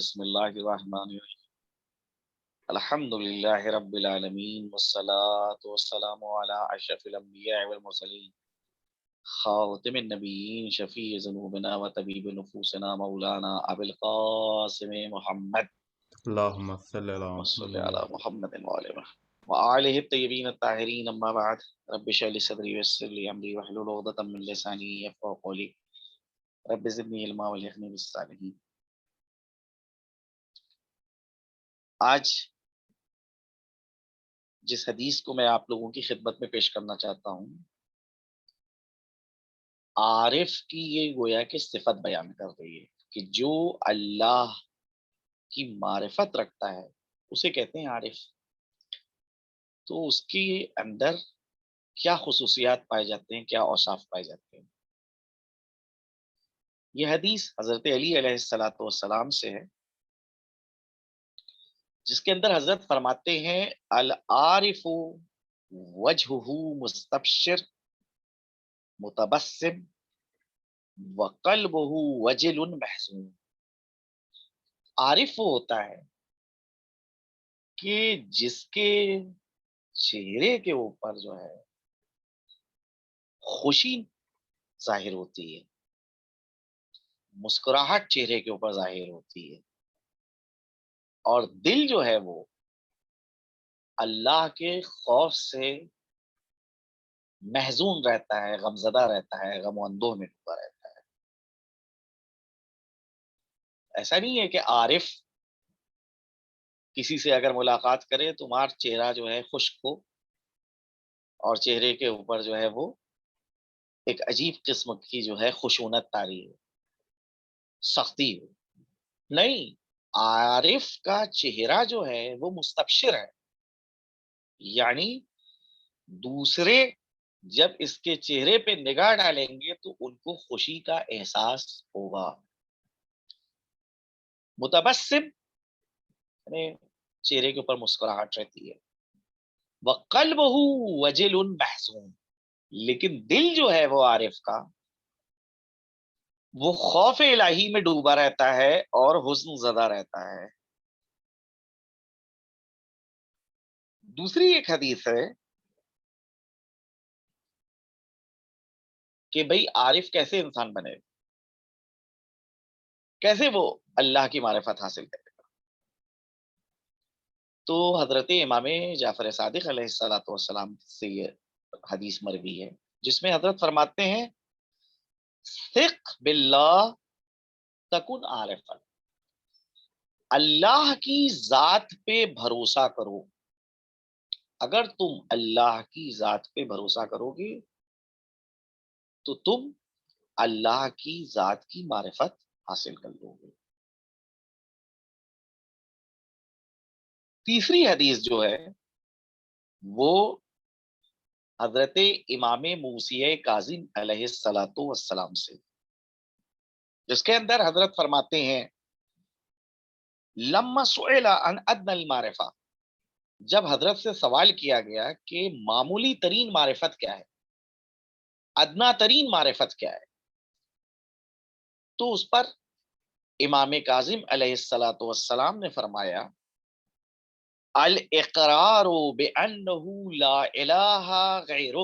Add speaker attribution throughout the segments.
Speaker 1: بسم اللہ الرحمن الرحیم الحمد للہ رب العالمین والصلاة والسلام علی اشرف الانبیاء والمرسلین خاتم النبیین شفیع ذنوبنا و طبیب نفوسنا مولانا ابو القاسم محمد
Speaker 2: اللهم صل على
Speaker 1: وصلی
Speaker 2: محمد
Speaker 1: علی محمد وآلہ الطیبین الطاہرین اما بعد رب اشرح لی صدری ویسر لی امری واحلل عقدۃ من لسانی یفقهوا قولی رب زدنی علما والحقنی بالصالحین۔ آج جس حدیث کو میں آپ لوگوں کی خدمت میں پیش کرنا چاہتا ہوں، عارف کی یہ گویا کہ صفت بیان کر رہی ہے کہ جو اللہ کی معرفت رکھتا ہے اسے کہتے ہیں عارف۔ تو اس کے اندر کیا خصوصیات پائے جاتے ہیں، کیا اوصاف پائے جاتے ہیں؟ یہ حدیث حضرت علی علیہ السلام سے ہے، جس کے اندر حضرت فرماتے ہیں العارف وجہہ مستبشر متبسم وقلبہ وجل محزون۔ عارف وہ ہوتا ہے کہ جس کے چہرے کے اوپر جو ہے خوشی ظاہر ہوتی ہے، مسکراہٹ چہرے کے اوپر ظاہر ہوتی ہے، اور دل جو ہے وہ اللہ کے خوف سے محزون رہتا ہے، غمزدہ رہتا ہے، غم و اندوہ میں ڈوبا رہتا ہے۔ ایسا نہیں ہے کہ عارف کسی سے اگر ملاقات کرے تمہارا چہرہ جو ہے خشک ہو اور چہرے کے اوپر جو ہے وہ ایک عجیب قسم کی جو ہے خشونت طاری ہو، سختی ہو۔ نہیں، عارف کا چہرہ جو ہے وہ مستبشر ہے، یعنی دوسرے جب اس کے چہرے پہ نگاہ ڈالیں گے تو ان کو خوشی کا احساس ہوگا۔ متبسم یعنی چہرے کے اوپر مسکراہٹ رہتی ہے، وَقَلْبُهُ وَجِلٌ مَحْزُونٌ، لیکن دل جو ہے وہ عارف کا وہ خوف الہی میں ڈوبا رہتا ہے اور حزن زدہ رہتا ہے۔ دوسری ایک حدیث ہے کہ بھئی عارف کیسے انسان بنے، کیسے وہ اللہ کی معرفت حاصل کرے۔ تو حضرت امام جعفر صادق علیہ السلام سے یہ حدیث مروی ہے، جس میں حضرت فرماتے ہیں ثق باللہ تکن عارفا، اللہ کی ذات پہ بھروسہ کرو۔ اگر تم اللہ کی ذات پہ بھروسہ کرو گے تو تم اللہ کی ذات کی معرفت حاصل کر لو گے۔ تیسری حدیث جو ہے وہ حضرت امام موسی کاظم علیہ السلام سے، جس کے اندر حضرت فرماتے ہیں لما سئل عن ادنى المعرفہ، جب حضرت سے سوال کیا گیا کہ معمولی ترین معرفت کیا ہے، ادنا ترین معرفت کیا ہے، تو اس پر امام کاظم علیہ السلام نے فرمایا الاقرار بانہ لا الہ غیرہ،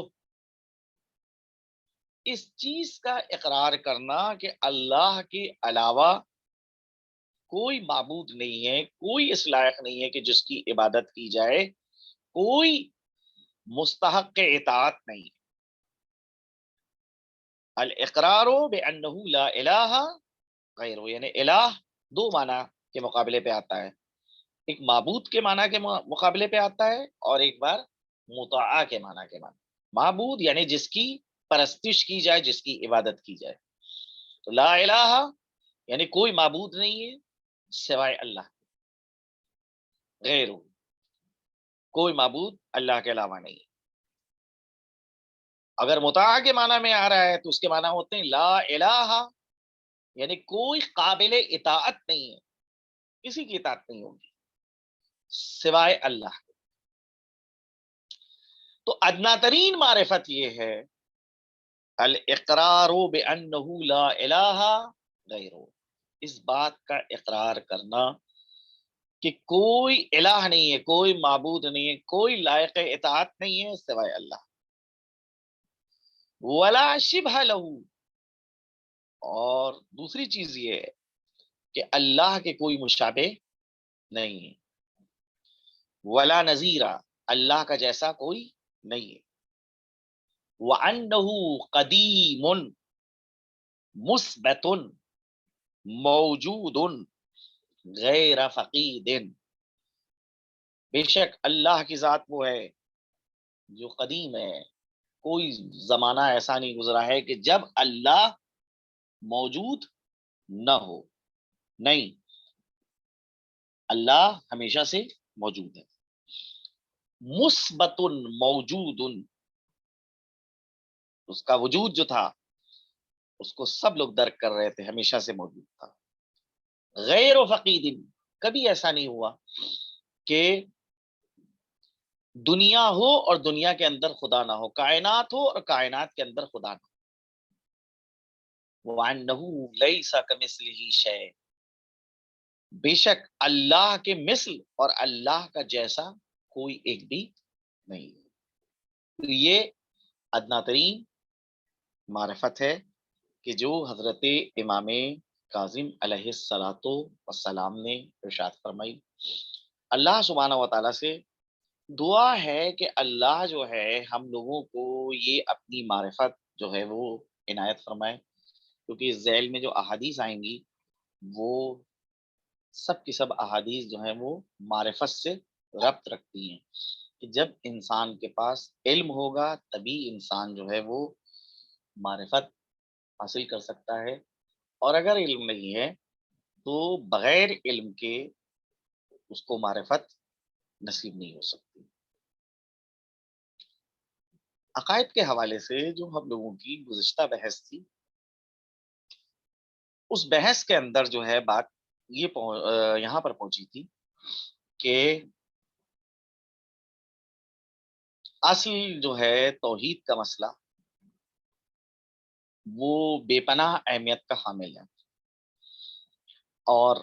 Speaker 1: اس چیز کا اقرار کرنا کہ اللہ کے علاوہ کوئی معبود نہیں ہے، کوئی اس لائق نہیں ہے کہ جس کی عبادت کی جائے، کوئی مستحق اطاعت نہیں۔ الاقرار بانہ لا الہ غیرہ، یعنی الہ دو معنی کے مقابلے پہ آتا ہے، ایک معبود کے معنی کے مقابلے پہ آتا ہے اور ایک بار مطاع کے معنی کے معنی۔ معبود یعنی جس کی پرستش کی جائے، جس کی عبادت کی جائے۔ تو لا الہ یعنی کوئی معبود نہیں ہے سوائے اللہ، غیر کوئی معبود اللہ کے علاوہ نہیں ہے۔ اگر مطاع کے معنی میں آ رہا ہے تو اس کے معنی ہوتے ہیں لا الہ یعنی کوئی قابل اطاعت نہیں ہے، کسی کی اطاعت نہیں ہوگی سوائے اللہ۔ تو ادنا ترین معرفت یہ ہے الاقرار بانہ لا الہ غیرہ، اس بات کا اقرار کرنا کہ کوئی الہ نہیں ہے، کوئی معبود نہیں ہے، کوئی لائق اطاعت نہیں ہے سوائے اللہ، ولا شبہ لہو، اور دوسری چیز یہ ہے کہ اللہ کے کوئی مشابہ نہیں ہے، ولا نظیرہ، اللہ کا جیسا کوئی نہیں ہے، وَأَنَّهُ قَدِيمٌ مُثْبَتٌ موجود غیر فقید، بے شک اللہ کی ذات وہ ہے جو قدیم ہے، کوئی زمانہ ایسا نہیں گزرا ہے کہ جب اللہ موجود نہ ہو، نہیں، اللہ ہمیشہ سے موجود ہے، مثبت موجود، اس کا وجود جو تھا اس کو سب لوگ درک کر رہے تھے، ہمیشہ سے موجود تھا، غیر فقید، کبھی ایسا نہیں ہوا کہ دنیا ہو اور دنیا کے اندر خدا نہ ہو، کائنات ہو اور کائنات کے اندر خدا نہ ہو، وَأَنَّهُ لَيْسَ كَمِثْلِهِ شَيْءٌ، بے شک اللہ کے مثل اور اللہ کا جیسا کوئی ایک بھی نہیں ہے، تو یہ ادنا ترین معرفت ہے کہ جو حضرت امام کاظم علیہ الصلاۃ والسلام نے ارشاد فرمائی۔ اللہ سبحانہ و تعالیٰ سے دعا ہے کہ اللہ جو ہے ہم لوگوں کو یہ اپنی معرفت جو ہے وہ عنایت فرمائے، کیونکہ اس ذیل میں جو احادیث آئیں گی وہ سب کی سب احادیث جو ہیں وہ معرفت سے ربط رکھتی ہیں، کہ جب انسان کے پاس علم ہوگا تبھی انسان جو ہے وہ معرفت حاصل کر سکتا ہے، اور اگر علم نہیں ہے تو بغیر علم کے اس کو معرفت نصیب نہیں ہو سکتی۔ عقائد کے حوالے سے جو ہم لوگوں کی گزشتہ بحث تھی، اس بحث کے اندر جو ہے بات یہ یہاں پر پہنچی تھی کہ اصل جو ہے توحید کا مسئلہ وہ بے پناہ اہمیت کا حامل ہے، اور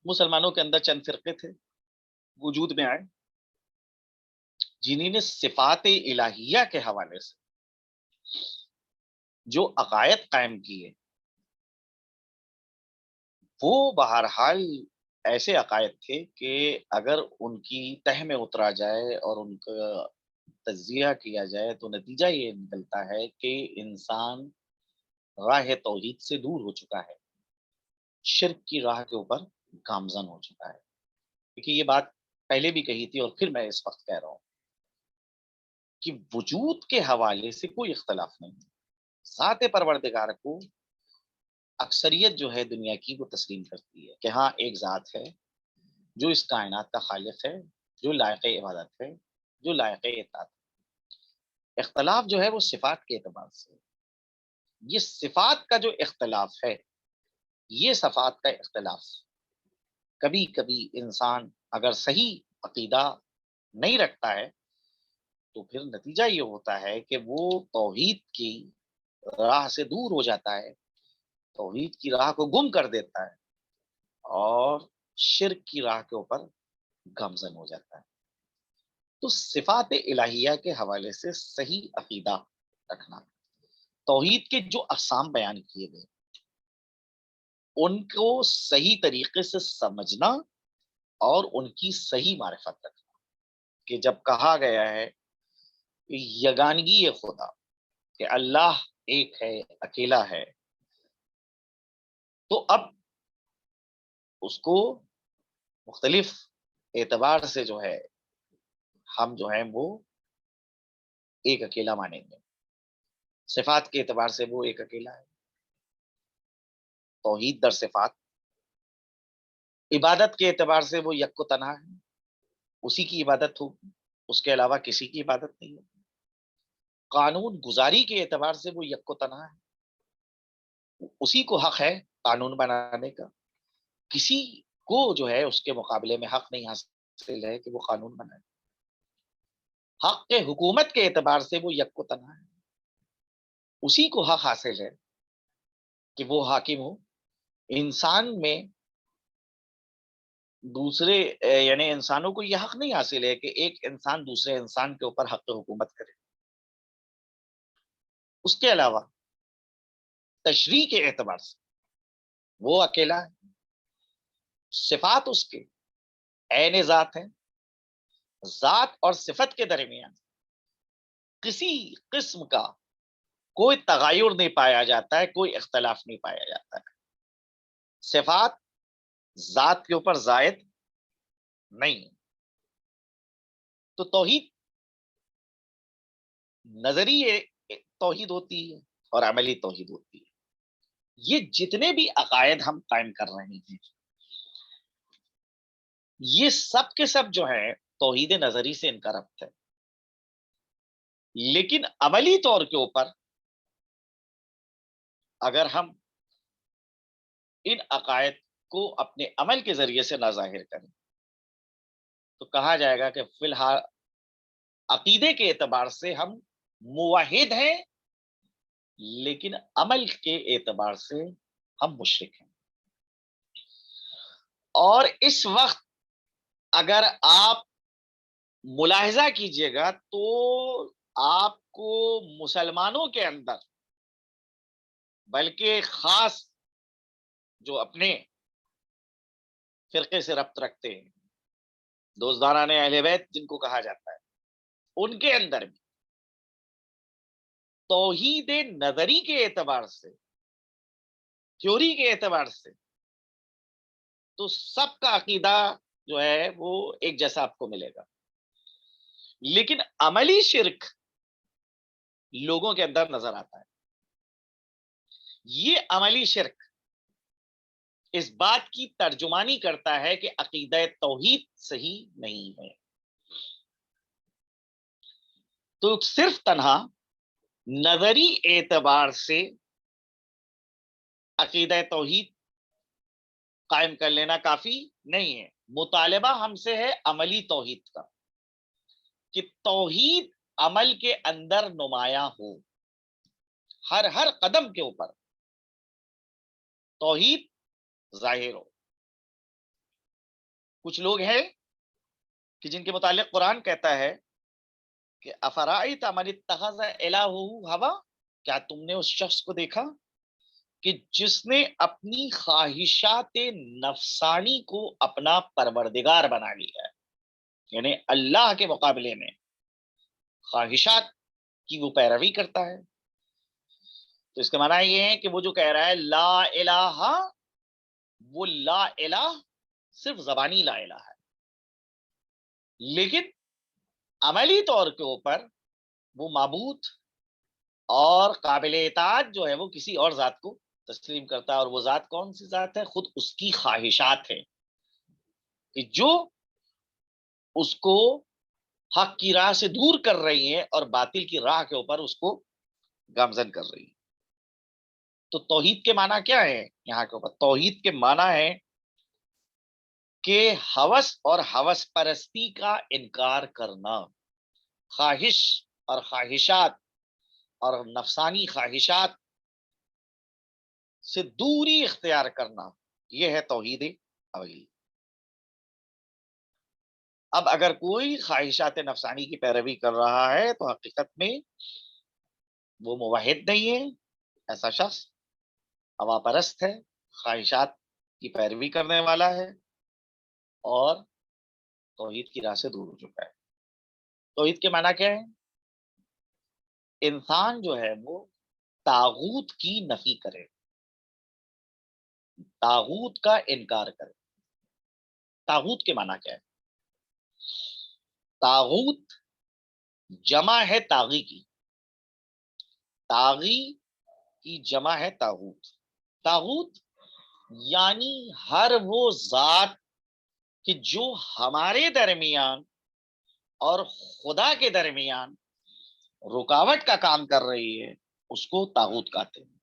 Speaker 1: مسلمانوں کے اندر چند فرقے تھے وجود میں آئے جنہیں نے صفات الہیہ کے حوالے سے جو عقائد قائم کیے، وہ بہرحال ایسے عقائد تھے کہ اگر ان کی تہ میں اترا جائے اور ان کا تجزیہ کیا جائے تو نتیجہ یہ نکلتا ہے کہ انسان راہ توحید سے دور ہو چکا ہے، شرک کی راہ کے اوپر گامزن ہو چکا ہے۔ دیکھیے یہ بات پہلے بھی کہی تھی اور پھر میں اس وقت کہہ رہا ہوں کہ وجود کے حوالے سے کوئی اختلاف نہیں ہے، ذات پروردگار کو اکثریت جو ہے دنیا کی وہ تسلیم کرتی ہے کہ ہاں ایک ذات ہے جو اس کائنات کا خالق ہے، جو لائق عبادت ہے، جو لائق اطاعت ہے۔ اختلاف جو ہے وہ صفات کے اعتبار سے، یہ صفات کا جو اختلاف ہے، یہ صفات کا اختلاف کبھی کبھی انسان اگر صحیح عقیدہ نہیں رکھتا ہے تو پھر نتیجہ یہ ہوتا ہے کہ وہ توحید کی راہ سے دور ہو جاتا ہے، توحید کی راہ کو گم کر دیتا ہے اور شرک کی راہ کے اوپر گامزن ہو جاتا ہے۔ تو صفات الہیہ کے حوالے سے صحیح عقیدہ رکھنا، توحید کے جو اقسام بیان کیے گئے ان کو صحیح طریقے سے سمجھنا اور ان کی صحیح معرفت رکھنا، کہ جب کہا گیا ہے کہ یگانگی خدا، کہ اللہ ایک ہے، اکیلا ہے، تو اب اس کو مختلف اعتبار سے جو ہے ہم جو ہیں وہ ایک اکیلا مانیں گے، صفات کے اعتبار سے وہ ایک اکیلا ہے، توحید در صفات، عبادت کے اعتبار سے وہ یک و تنہا ہے، اسی کی عبادت ہوگی، اس کے علاوہ کسی کی عبادت نہیں ہوگی، قانون گزاری کے اعتبار سے وہ یک و تنہا ہے، اسی کو حق ہے قانون بنانے کا، کسی کو جو ہے اس کے مقابلے میں حق نہیں حاصل ہے کہ وہ قانون بنائے، حق کے حکومت کے اعتبار سے وہ یک و تنہا ہے، اسی کو حق حاصل ہے کہ وہ حاکم ہو، انسان میں دوسرے یعنی انسانوں کو یہ حق نہیں حاصل ہے کہ ایک انسان دوسرے انسان کے اوپر حق حکومت کرے. اس کے علاوہ تشریح کے اعتبار سے وہ اکیلا ہے. صفات اس کے عین ذات ہے. ذات اور صفت کے درمیان کسی قسم کا کوئی تغیر نہیں پایا جاتا ہے، کوئی اختلاف نہیں پایا جاتا ہے. صفات ذات کے اوپر زائد نہیں. تو توحید نظری توحید ہوتی ہے اور عملی توحید ہوتی ہے. یہ جتنے بھی عقائد ہم قائم کر رہے ہیں یہ سب کے سب جو ہے توحید نظری سے ان کا ربط ہے. لیکن عملی طور کے اوپر اگر ہم ان عقائد کو اپنے عمل کے ذریعے سے نہ ظاہر کریں تو کہا جائے گا کہ فی الحال عقیدے کے اعتبار سے ہم موحد ہیں، لیکن عمل کے اعتبار سے ہم مشرک ہیں. اور اس وقت اگر آپ ملاحظہ کیجئے گا تو آپ کو مسلمانوں کے اندر بلکہ خاص جو اپنے فرقے سے ربط رکھتے ہیں، دوستداران اہل بیت جن کو کہا جاتا ہے، ان کے اندر بھی توحید نظری کے اعتبار سے، تھیوری کے اعتبار سے تو سب کا عقیدہ جو ہے وہ ایک جیسا آپ کو ملے گا. لیکن عملی شرک لوگوں کے اندر نظر آتا ہے. یہ عملی شرک اس بات کی ترجمانی کرتا ہے کہ عقیدہ توحید صحیح نہیں ہے. تو صرف تنہا نظری اعتبار سے عقیدہ توحید قائم کر لینا کافی نہیں ہے. مطالبہ ہم سے ہے عملی توحید کا، کہ توحید عمل کے اندر نمایاں ہو. ہر قدم کے اوپر توحید ظاہر ہو. کچھ لوگ ہیں کہ جن کے متعلق قرآن کہتا ہے کہ افرائیت من اتخذ الہہ ہوا، کیا تم نے اس شخص کو دیکھا کہ جس نے اپنی خواہشات نفسانی کو اپنا پروردگار بنا لیا ہے. یعنی اللہ کے مقابلے میں خواہشات کی وہ پیروی کرتا ہے. تو اس کا معنی یہ ہے کہ وہ جو کہہ رہا ہے لا الہ، وہ لا الہ صرف زبانی لا الہ ہے، لیکن عملی طور کے اوپر وہ معبود اور قابل اطاعت جو ہے وہ کسی اور ذات کو تسلیم کرتا ہے. اور وہ ذات کون سی ذات ہے؟ خود اس کی خواہشات ہے کہ جو اس کو حق کی راہ سے دور کر رہی ہیں اور باطل کی راہ کے اوپر اس کو گامزن کر رہی ہیں. تو توحید کے معنی کیا ہے یہاں کے اوپر؟ توحید کے معنی ہے کہ ہوس اور ہوس پرستی کا انکار کرنا، خواہش اور خواہشات اور نفسانی خواہشات سے دوری اختیار کرنا، یہ ہے توحید عملی. اب اگر کوئی خواہشات نفسانی کی پیروی کر رہا ہے تو حقیقت میں وہ موحد نہیں ہے. ایسا شخص ہوا پرست ہے، خواہشات کی پیروی کرنے والا ہے اور توحید کی راہ سے دور ہو چکا ہے. توحید کے معنی کیا ہے؟ انسان جو ہے وہ طاغوت کی نفی کرے، طاغوت کا انکار کرے. طاغوت کے معنی کیا ہے؟ طاغوت جمع ہے طاغی کی، طاغی کی جمع ہے طاغوت. طاغوت یعنی ہر وہ ذات کہ جو ہمارے درمیان اور خدا کے درمیان رکاوٹ کا کام کر رہی ہے اس کو طاغوت کہتے ہیں.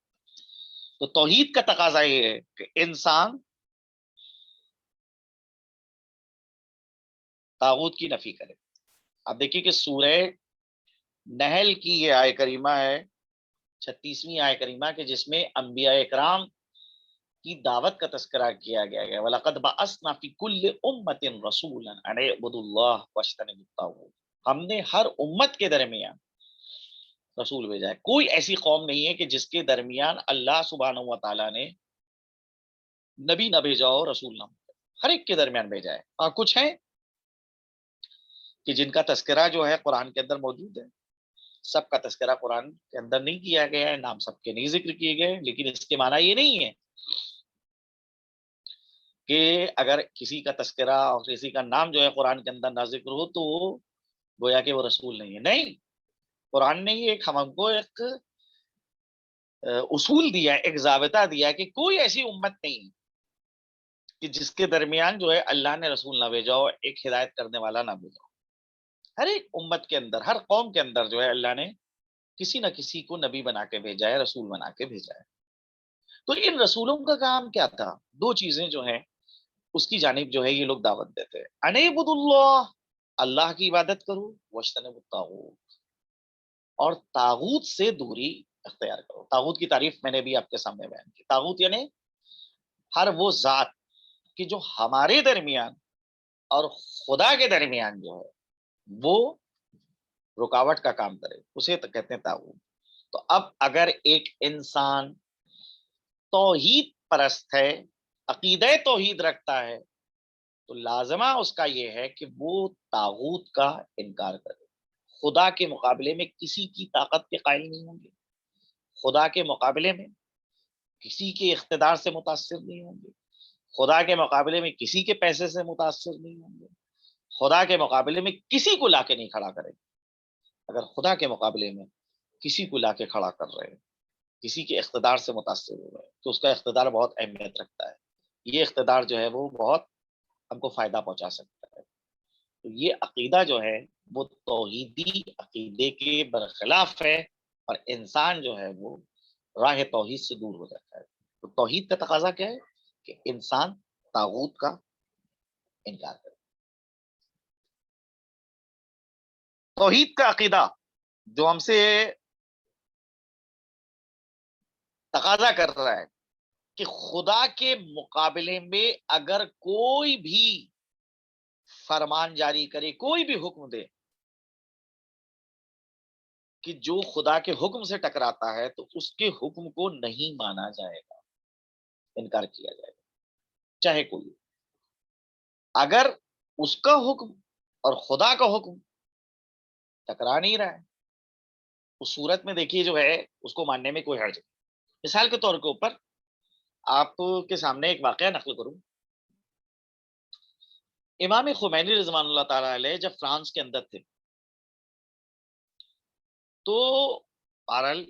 Speaker 1: تو توحید کا تقاضا یہ ہے کہ انسان طاغوت کی نفی کرے. اب دیکھیے کہ سورہ نحل کی یہ آیہ کریمہ ہے 36ویں آیہ کریمہ کے، جس میں انبیاء اکرام کی دعوت کا تذکرہ کیا گیا ہے، وَلَقَدْ بَعَثْنَا فِي كُلِّ أُمَّةٍ رَسُولًا أَنِ اعْبُدُوا اللَّهَ وَاجْتَنِبُوا الطَّاغُوتَ، ہم نے ہر امت کے درمیان رسول بھیجا ہے. کوئی ایسی قوم نہیں ہے کہ جس کے درمیان اللہ سبحانہ و تعالیٰ نے نبی نہ بھیجا ہو، رسول نہ بھیجا ہو. ہر ایک کے درمیان بھیجا ہے. اور کچھ ہیں کہ جن کا تذکرہ جو ہے قرآن کے اندر موجود ہے. سب کا تذکرہ قرآن کے اندر نہیں کیا گیا ہے، نام سب کے نہیں ذکر کیے گئے، لیکن اس کے معنی یہ نہیں ہے کہ اگر کسی کا تذکرہ اور کسی کا نام جو ہے قرآن کے اندر نہ ذکر ہو تو گویا کہ وہ رسول نہیں ہے. نہیں، قرآن نے یہ ہم کو ایک اصول دیا ہے، ایک ضابطہ دیا ہے کہ کوئی ایسی امت نہیں کہ جس کے درمیان جو ہے اللہ نے رسول نہ بھیجا ہو، ایک ہدایت کرنے والا نہ بھیجا ہو. ہر ایک امت کے اندر، ہر قوم کے اندر جو ہے اللہ نے کسی نہ کسی کو نبی بنا کے بھیجا ہے، رسول بنا کے بھیجا ہے. تو ان رسولوں کا کام کیا تھا؟ دو چیزیں جو ہیں اس کی جانب جو ہے یہ لوگ دعوت دیتے ہیں. انعبدوا اللہ، اللہ کی عبادت کرو، واجتنبوا الطاغوت، اور طاغوت سے دوری اختیار کرو. طاغوت کی تعریف میں نے بھی آپ کے سامنے بیان کی. طاغوت یعنی ہر وہ ذات کہ جو ہمارے درمیان اور خدا کے درمیان جو ہے وہ رکاوٹ کا کام کرے، اسے تو کہتے ہیں طاغوت. تو اب اگر ایک انسان توحید پرست ہے، عقیدہ توحید رکھتا ہے، تو لازمہ اس کا یہ ہے کہ وہ طاغوت کا انکار کرے. خدا کے مقابلے میں کسی کی طاقت کے قائل نہیں ہوں گے، خدا کے مقابلے میں کسی کے اقتدار سے متاثر نہیں ہوں گے، خدا کے مقابلے میں کسی کے پیسے سے متاثر نہیں ہوں گے، خدا کے مقابلے میں کسی کو لا کے نہیں کھڑا کریں. اگر خدا کے مقابلے میں کسی کو لا کے کھڑا کر رہے ہیں، کسی کے اقتدار سے متاثر ہو رہے ہیں، تو اس کا اقتدار بہت اہمیت رکھتا ہے. یہ اقتدار جو ہے وہ بہت ہم کو فائدہ پہنچا سکتا ہے. تو یہ عقیدہ جو ہے وہ توحیدی عقیدے کے برخلاف ہے، اور انسان جو ہے وہ راہ توحید سے دور ہو جاتا ہے. تو توحید کا تقاضا کیا ہے کہ انسان طاغوت کا انکار کرے. توحید کا عقیدہ جو ہم سے تقاضا کر رہا ہے کہ خدا کے مقابلے میں اگر کوئی بھی فرمان جاری کرے، کوئی بھی حکم دے کہ جو خدا کے حکم سے ٹکراتا ہے تو اس کے حکم کو نہیں مانا جائے گا، انکار کیا جائے گا، چاہے کوئی ہو. اگر اس کا حکم اور خدا کا حکم ٹکرا نہیں رہا ہے، اس صورت میں دیکھیے جو ہے اس کو ماننے میں کوئی حرج نہیں. مثال کے طور کے اوپر آپ کے سامنے ایک واقعہ نقل کروں. امام خمینی رضوان اللہ تعالی علیہ جب فرانس کے اندر تھے تو بہرحال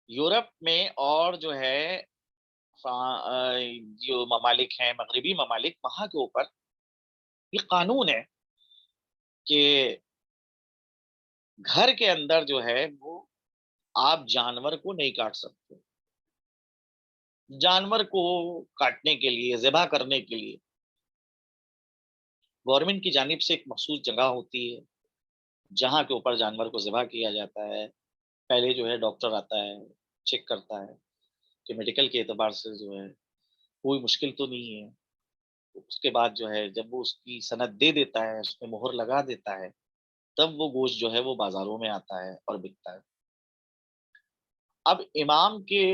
Speaker 1: یورپ میں اور جو ہے جو ممالک ہیں، مغربی ممالک، وہاں کے اوپر یہ قانون ہے کہ گھر کے اندر جو ہے وہ آپ جانور کو نہیں کاٹ سکتے. جانور کو کاٹنے کے لیے، ذبح کرنے کے لیے گورنمنٹ کی جانب سے ایک مخصوص جگہ ہوتی ہے جہاں کے اوپر جانور کو ذبح کیا جاتا ہے. پہلے جو ہے ڈاکٹر آتا ہے، چیک کرتا ہے کہ میڈیکل کے اعتبار سے جو ہے کوئی مشکل تو نہیں ہے. اس کے بعد جو ہے جب وہ اس کی سند دے دیتا ہے، اس میں مہر لگا دیتا ہے، تب وہ گوشت جو ہے وہ بازاروں میں آتا ہے اور بکتا ہے. اب امام کے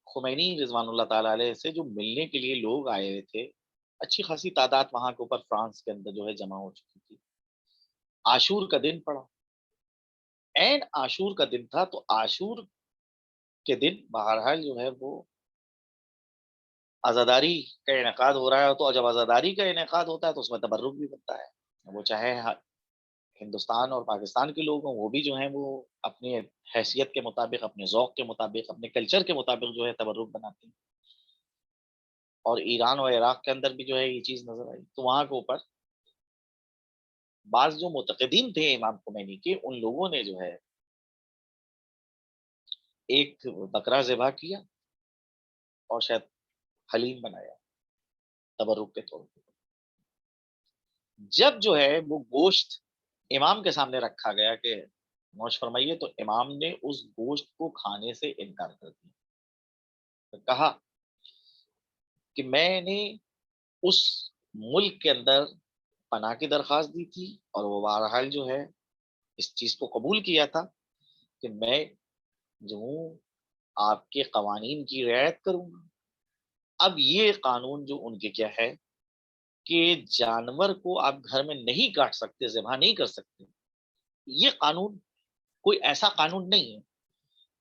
Speaker 1: خمینی رضوان اللہ تعالیٰ علیہ سے جو ملنے کے لیے لوگ آئے ہوئے تھے، اچھی خاصی تعداد وہاں کے اوپر فرانس کے اندر جو ہے جمع ہو چکی تھی. عاشور کا دن پڑا، این عاشور کا دن تھا. تو عاشور کے دن بہرحال جو ہے وہ عزاداری کا انعقاد ہو رہا ہے. تو جب عزاداری کا انعقاد ہوتا ہے تو اس میں تبرک بھی بنتا ہے. وہ چاہے ہندوستان اور پاکستان کے لوگ ہوں، وہ بھی جو ہیں وہ اپنی حیثیت کے مطابق، اپنے ذوق کے مطابق، اپنے کلچر کے مطابق جو ہے تبرک بناتے ہیں. اور ایران اور عراق کے اندر بھی جو ہے یہ چیز نظر آئی. تو وہاں کے اوپر بعض جو معتقدین تھے امام خمینی کے، ان لوگوں نے جو ہے ایک بکرا ذبح کیا اور شاید حلیم بنایا تبرک کے طور پر. جب جو ہے وہ گوشت امام کے سامنے رکھا گیا کہ نوش فرمائیے، تو امام نے اس گوشت کو کھانے سے انکار کر دیا. کہا کہ میں نے اس ملک کے اندر پناہ کی درخواست دی تھی اور وہ بہرحال جو ہے اس چیز کو قبول کیا تھا کہ میں جو ہوں آپ کے قوانین کی رعایت کروں گا۔ اب یہ قانون جو ان کے کیا ہے کہ جانور کو آپ گھر میں نہیں کاٹ سکتے، ذبح نہیں کر سکتے، یہ قانون کوئی ایسا قانون نہیں ہے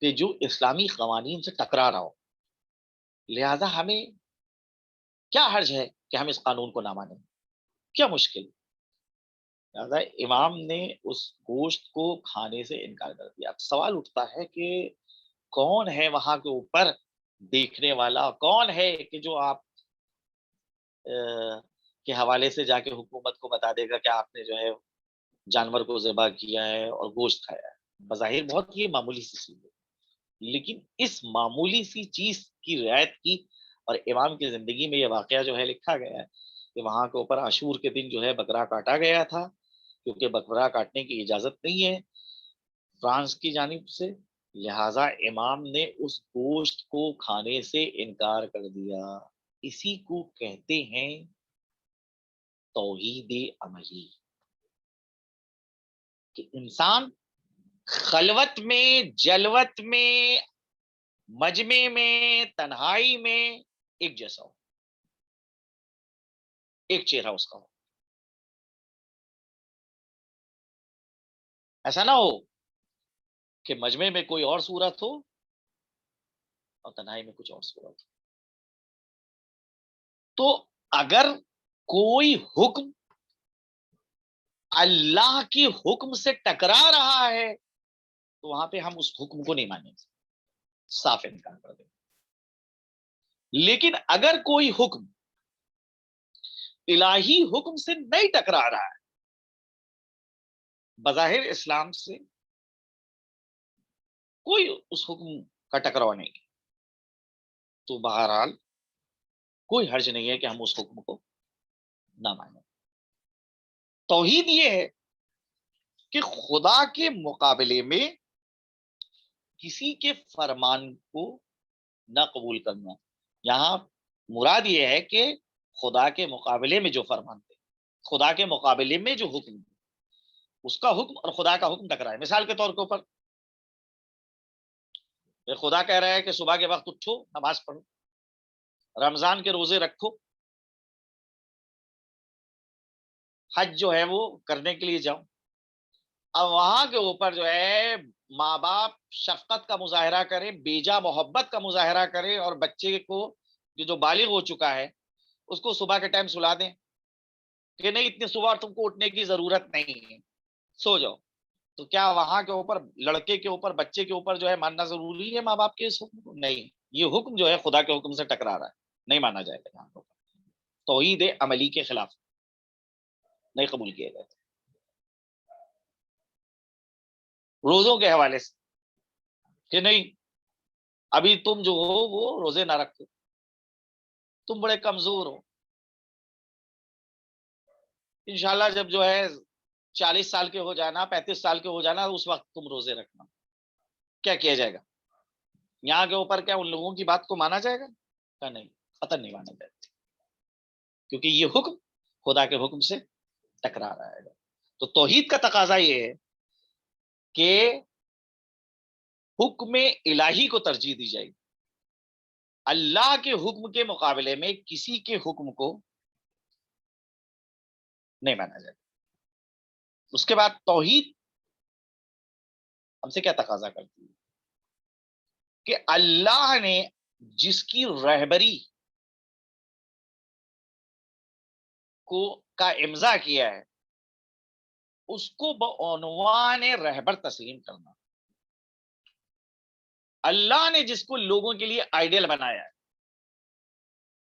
Speaker 1: کہ جو اسلامی قوانین سے ٹکرا رہا ہو، لہذا ہمیں کیا حرج ہے کہ ہم اس قانون کو نہ مانیں؟ کیا مشکل؟ لہذا امام نے اس گوشت کو کھانے سے انکار کر دیا۔ اب سوال اٹھتا ہے کہ کون ہے وہاں کے اوپر دیکھنے والا، کون ہے کہ جو آپ کے حوالے سے جا کے حکومت کو بتا دے گا کہ آپ نے جو ہے جانور کو ذبح کیا ہے اور گوشت کھایا ہے؟ بظاہر بہت یہ معمولی سی چیز ہے، لیکن اس معمولی سی چیز کی رعایت کی، اور امام کی زندگی میں یہ واقعہ جو ہے لکھا گیا ہے کہ وہاں کے اوپر عاشور کے دن جو ہے بکرا کاٹا گیا تھا، کیونکہ بکرا کاٹنے کی اجازت نہیں ہے فرانس کی جانب سے، لہذا امام نے اس گوشت کو کھانے سے انکار کر دیا۔ اسی کو کہتے ہیں توحید عملی، کہ انسان خلوت میں، جلوت میں، مجمع میں، تنہائی میں ایک جیسا ہو، ایک چہرہ اس کا ہو۔ ایسا نہ ہو کہ مجمع میں کوئی اور صورت ہو اور تنہائی میں کچھ اور صورت ہو۔ تو اگر کوئی حکم اللہ کی حکم سے ٹکرا رہا ہے تو وہاں پہ ہم اس حکم کو نہیں مانیں گے، صاف انکار کر دیں گے۔ لیکن اگر کوئی حکم الہی حکم سے نہیں ٹکرا رہا ہے، بظاہر اسلام سے کوئی اس حکم کا ٹکراؤ نہیں ہے، تو بہرحال کوئی حرج نہیں ہے کہ ہم اس حکم کو نہ مانیں۔ توحید یہ ہے کہ خدا کے مقابلے میں کسی کے فرمان کو نہ قبول کرنا۔ یہاں مراد یہ ہے کہ خدا کے مقابلے میں جو فرمان دے، خدا کے مقابلے میں جو حکم دے، اس کا حکم اور خدا کا حکم ٹکرائے۔ مثال کے طور کے اوپر خدا کہہ رہا ہے کہ صبح کے وقت اٹھو، نماز پڑھو، رمضان کے روزے رکھو، حج جو ہے وہ کرنے کے لیے جاؤ۔ اب وہاں کے اوپر جو ہے ماں باپ شفقت کا مظاہرہ کرے، بیجا محبت کا مظاہرہ کرے، اور بچے کو جو بالغ ہو چکا ہے اس کو صبح کے ٹائم سلا دیں کہ نہیں اتنی صبح تم کو اٹھنے کی ضرورت نہیں ہے، سو جاؤ۔ تو کیا وہاں کے اوپر لڑکے کے اوپر، بچے کے اوپر جو ہے ماننا ضروری ہے ماں باپ کے اس حکم کو؟ نہیں، یہ حکم جو ہے خدا کے حکم سے ٹکرا رہا ہے، نہیں مانا جائے گا یہاں پر۔ توحید عملی کے خلاف نہیں قبول کیے گئے۔ روزوں کے حوالے سے کہ نہیں ابھی تم جو ہو وہ روزے نہ رکھو، تم بڑے کمزور ہو، انشاءاللہ جب جو ہے 40 سال کے ہو جانا، 35 سال کے ہو جانا، اس وقت تم روزے رکھنا۔ کیا کیا جائے گا یہاں کے اوپر؟ کیا ان لوگوں کی بات کو مانا جائے گا؟ کیا نہیں، قطعا نہیں مانا جائے گا، کیونکہ یہ حکم خدا کے حکم سے ٹکرا رہا ہے۔ تو توحید کا تقاضا یہ ہے کہ حکم الہی کو ترجیح دی جائے گی، اللہ کے حکم کے مقابلے میں کسی کے حکم کو نہیں مانا جائے گا۔ اس کے بعد توحید ہم سے کیا تقاضا کرتی ہے کہ اللہ نے جس کی رہبری کو کا امضا کیا ہے اس کو بعنوان رہبر تسلیم کرنا۔ اللہ نے جس کو لوگوں کے لیے آئیڈیل بنایا ہے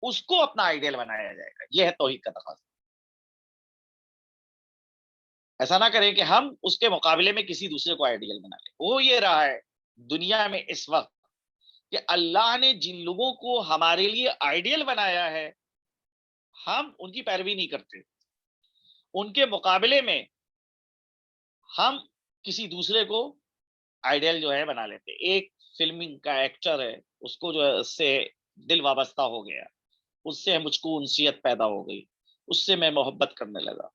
Speaker 1: اس کو اپنا آئیڈیل بنایا جائے گا، یہ ہے توحید کا تقاضا۔ ایسا نہ کریں کہ ہم اس کے مقابلے میں کسی دوسرے کو آئیڈیل بنا لیں۔ وہ یہ رہا ہے دنیا میں اس وقت کہ اللہ نے جن لوگوں کو ہمارے لیے آئیڈیل بنایا ہے ہم ان کی پیروی نہیں کرتے، ان کے مقابلے میں ہم کسی دوسرے کو آئیڈیل جو ہے بنا لیتے۔ ایک فلم کا ایکٹر ہے، اس کو جو ہے اس سے دل وابستہ ہو گیا، اس سے مجھ کو انسیت پیدا ہو گئی، اس سے میں محبت کرنے لگا،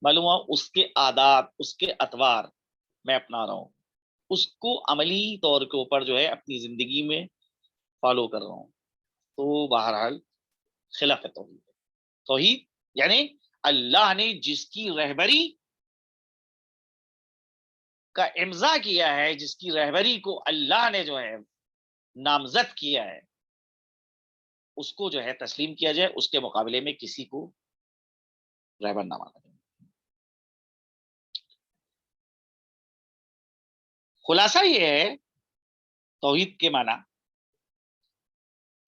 Speaker 1: معلوم ہوا اس کے عادات، اس کے اطوار میں اپنا رہا ہوں، اس کو عملی طور کے اوپر جو ہے اپنی زندگی میں فالو کر رہا ہوں، تو بہرحال خلاف توحید ہے۔ توحید یعنی اللہ نے جس کی رہبری کا امضا کیا ہے، جس کی رہبری کو اللہ نے جو ہے نامزد کیا ہے، اس کو جو ہے تسلیم کیا جائے، اس کے مقابلے میں کسی کو رہبر نہ مانا جائے۔ خلاصہ یہ ہے توحید کے معنی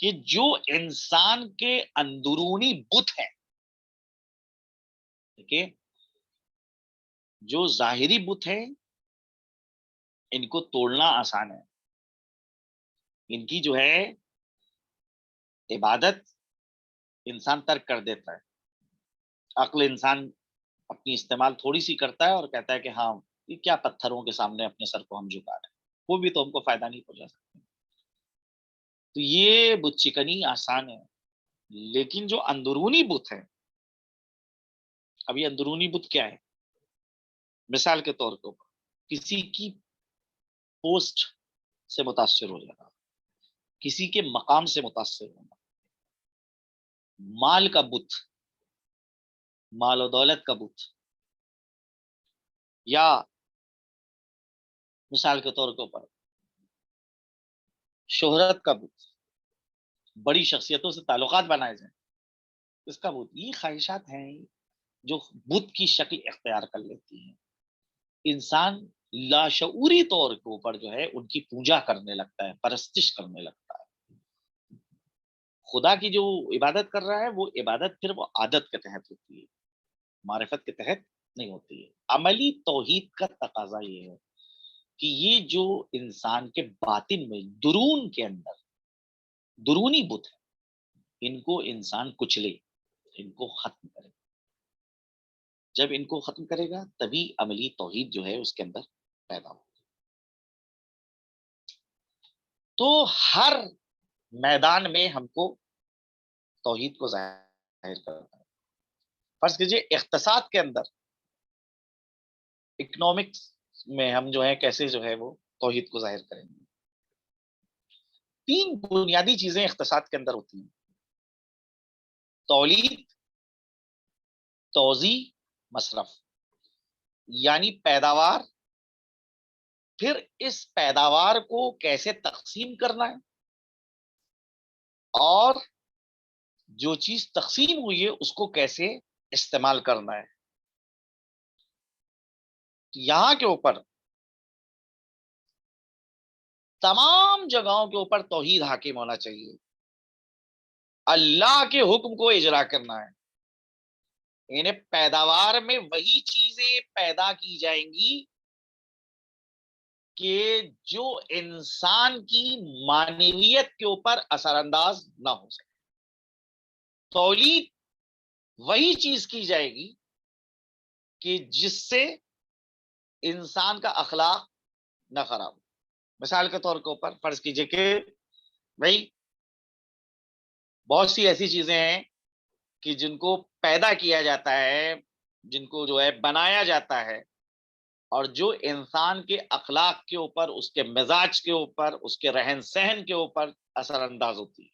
Speaker 1: کہ جو انسان کے اندرونی بت ہے، دیکھیے جو ظاہری بت ہے ان کو توڑنا آسان ہے، ان کی جو ہے عبادت انسان ترک کر دیتا ہے، عقل انسان اپنی استعمال تھوڑی سی کرتا ہے اور کہتا ہے کہ ہاں یہ کیا پتھروں کے سامنے اپنے سر کو ہم جھکا رہے ہیں، وہ بھی تو ہم کو فائدہ نہیں پہنچا سکتے۔ تو یہ بت چکنی آسان ہے، لیکن جو اندرونی بت ہے، اب یہ اندرونی بت کیا ہے؟ مثال کے طور پر کسی کی پوسٹ سے متاثر ہو جانا، کسی کے مقام سے متاثر ہونا، مال کا بت، مال و دولت کا بت، یا مثال کے طور کے اوپر شہرت کا بت، بڑی شخصیتوں سے تعلقات بنائے جائیں، اس کا بت، یہ خواہشات ہیں جو بت کی شکل اختیار کر لیتی ہیں۔ انسان لاشعوری طور کے اوپر جو ہے ان کی پوجا کرنے لگتا ہے، پرستش کرنے لگتا ہے۔ خدا کی جو عبادت کر رہا ہے وہ عبادت پھر وہ عادت کے تحت ہوتی ہے، معرفت کے تحت نہیں ہوتی ہے۔ عملی توحید کا تقاضا یہ ہے کہ یہ جو انسان کے باطن میں درون کے اندر درونی بت ہے، ان کو انسان کچلے، ان کو ختم کرے۔ جب ان کو ختم کرے گا تبھی عملی توحید جو ہے اس کے اندر پیدا ہو۔ تو ہر میدان میں ہم کو توحید کو ظاہر کرنا ہے۔ فرض کیجئے اقتصاد کے اندر، اکنامکس میں ہم جو ہے کیسے جو ہے وہ توحید کو ظاہر کریں گے؟ تین بنیادی چیزیں اقتصاد کے اندر ہوتی ہیں: تولید، توزیع، مصرف، یعنی پیداوار، پھر اس پیداوار کو کیسے تقسیم کرنا ہے، اور جو چیز تقسیم ہوئی ہے اس کو کیسے استعمال کرنا ہے۔ یہاں کے اوپر تمام جگہوں کے اوپر توحید حاکم ہونا چاہیے، اللہ کے حکم کو اجرا کرنا ہے، یعنی پیداوار میں وہی چیزیں پیدا کی جائیں گی کہ جو انسان کی معنویت کے اوپر اثر انداز نہ ہو سکے۔ تولید وہی چیز کی جائے گی کہ جس سے انسان کا اخلاق نہ خراب ہو۔ مثال کے طور کے اوپر فرض کیجئے کہ بھائی بہت سی ایسی چیزیں ہیں کہ جن کو پیدا کیا جاتا ہے، جن کو جو ہے بنایا جاتا ہے، اور جو انسان کے اخلاق کے اوپر، اس کے مزاج کے اوپر، اس کے رہن سہن کے اوپر اثر انداز ہوتی ہے۔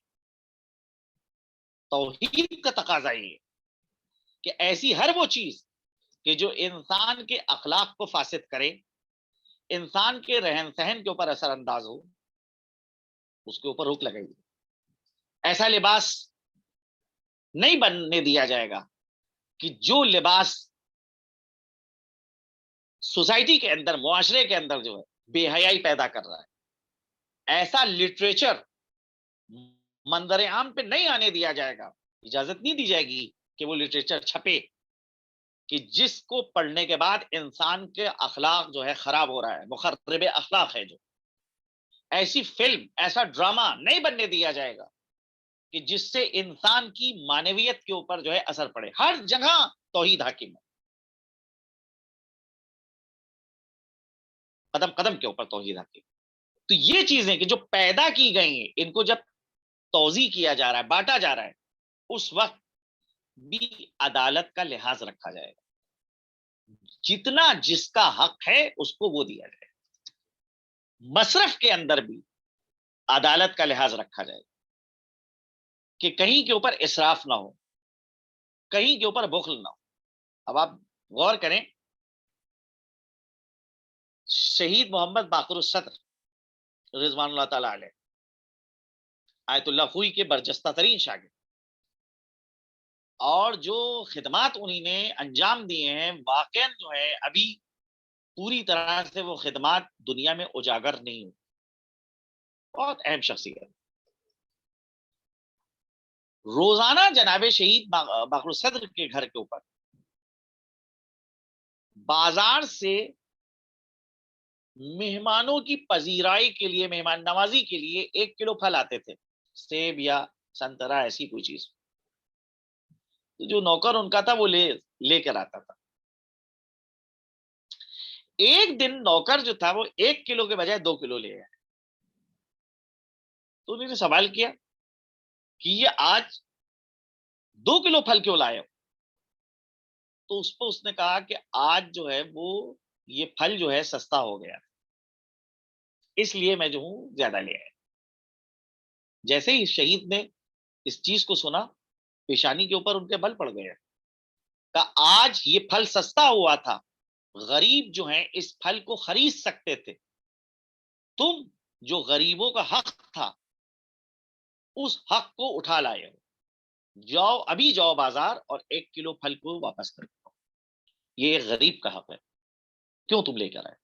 Speaker 1: توحید کا تقاضا یہ ہے کہ ایسی ہر وہ چیز کہ جو انسان کے اخلاق کو فاسد کرے، انسان کے رہن سہن کے اوپر اثر انداز ہو، اس کے اوپر روک لگائی جائے۔ ایسا لباس نہیں بننے دیا جائے گا کہ جو لباس سوسائٹی کے اندر، معاشرے کے اندر جو ہے بے حیائی پیدا کر رہا ہے۔ ایسا لٹریچر منظر عام پہ نہیں آنے دیا جائے گا، اجازت نہیں دی جائے گی کہ وہ لٹریچر چھپے کہ جس کو پڑھنے کے بعد انسان کے اخلاق جو ہے خراب ہو رہا ہے، مخرب اخلاق ہے جو۔ ایسی فلم، ایسا ڈرامہ نہیں بننے دیا جائے گا کہ جس سے انسان کی معنویت کے اوپر جو ہے اثر پڑے۔ ہر جگہ توحید حاکم ہے، قدم قدم کے اوپر توحید حاکم۔ تو یہ چیزیں کہ جو پیدا کی گئی ہیں، ان کو جب توزیع کیا جا رہا ہے، بانٹا جا رہا ہے، اس وقت بھی عدالت کا لحاظ رکھا جائے گا. جتنا جس کا حق ہے اس کو وہ دیا جائے گا. مصرف کے اندر بھی عدالت کا لحاظ رکھا جائے گا کہ کہیں کے اوپر اسراف نہ ہو, کہیں کے اوپر بخل نہ ہو. اب آپ غور کریں, شہید محمد باقر الصدر رضوان اللہ تعالی علیہ, آیت اللہ خوئی کے برجستہ ترین شاگرد, اور جو خدمات انہی نے انجام دیے ہیں, واقعاً جو ہے ابھی پوری طرح سے وہ خدمات دنیا میں اجاگر نہیں ہوئی. بہت اہم شخصیت. روزانہ جناب شہید باقر الصدر کے گھر کے اوپر بازار سے مہمانوں کی پذیرائی کے لیے, مہمان نوازی کے لیے 1 کلو پھل آتے تھے, سیب یا سنترا, ایسی کوئی چیز. تو جو نوکر ان کا تھا وہ لے کر آتا تھا. ایک دن نوکر جو تھا وہ 1 کلو کے بجائے 2 کلو لے آیا. تو انہوں نے سوال کیا کہ یہ آج 2 کلو پھل کیوں لائے ہو؟ تو اس پہ اس نے کہا کہ آج جو ہے وہ یہ پھل جو ہے سستا ہو گیا, اس لیے میں جو ہوں زیادہ لے آیا. جیسے ہی شہید نے اس چیز کو سنا, پیشانی کے اوپر ان کے بل پڑ گئے. کہ آج یہ پھل سستا ہوا تھا, غریب جو ہیں اس پھل کو خرید سکتے تھے, تم جو غریبوں کا حق تھا اس حق کو اٹھا لائے ہو. جاؤ, ابھی جاؤ بازار اور 1 کلو پھل کو واپس کر دو. یہ ایک غریب کا حق ہے, کیوں تم لے کر آئے؟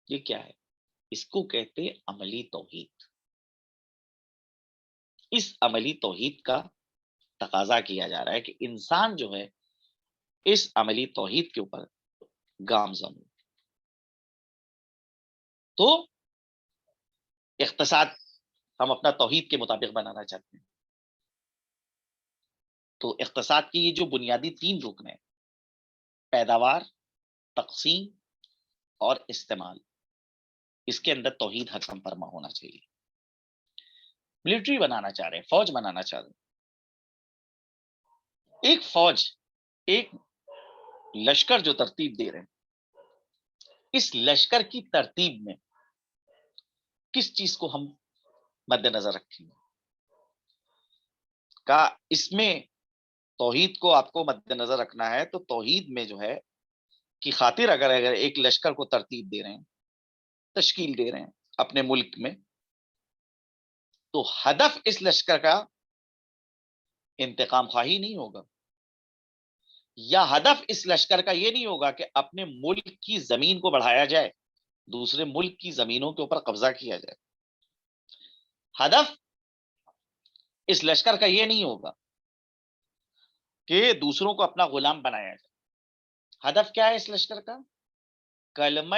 Speaker 1: یہ کیا ہے؟ اس کو کہتے عملی توحید. اس عملی توحید کا تقاضا کیا جا رہا ہے کہ انسان جو ہے اس عملی توحید کے اوپر گامزن ہو. تو اقتصاد ہم اپنا توحید کے مطابق بنانا چاہتے ہیں. تو اقتصاد کی یہ جو بنیادی 3 رکن ہیں, پیداوار, تقسیم اور استعمال, اس کے اندر توحید حتم فرما ہونا چاہیے. ملٹری بنانا چاہ رہے ہیں, فوج بنانا چاہ رہے ہیں. ایک فوج, ایک لشکر جو ترتیب دے رہے ہیں, اس لشکر کی ترتیب میں کس چیز کو ہم مد نظر رکھیں گے؟ کا اس میں توحید کو آپ کو مد نظر رکھنا ہے, تو توحید میں جو ہے کی خاطر اگر ایک لشکر کو ترتیب دے رہے ہیں, تشکیل دے رہے ہیں اپنے ملک میں, تو ہدف اس لشکر کا انتقام خواہی نہیں ہوگا, یا ہدف اس لشکر کا یہ نہیں ہوگا کہ اپنے ملک کی زمین کو بڑھایا جائے, دوسرے ملک کی زمینوں کے اوپر قبضہ کیا جائے. ہدف اس لشکر کا یہ نہیں ہوگا کہ دوسروں کو اپنا غلام بنایا جائے. ہدف کیا ہے اس لشکر کا؟ کلمہ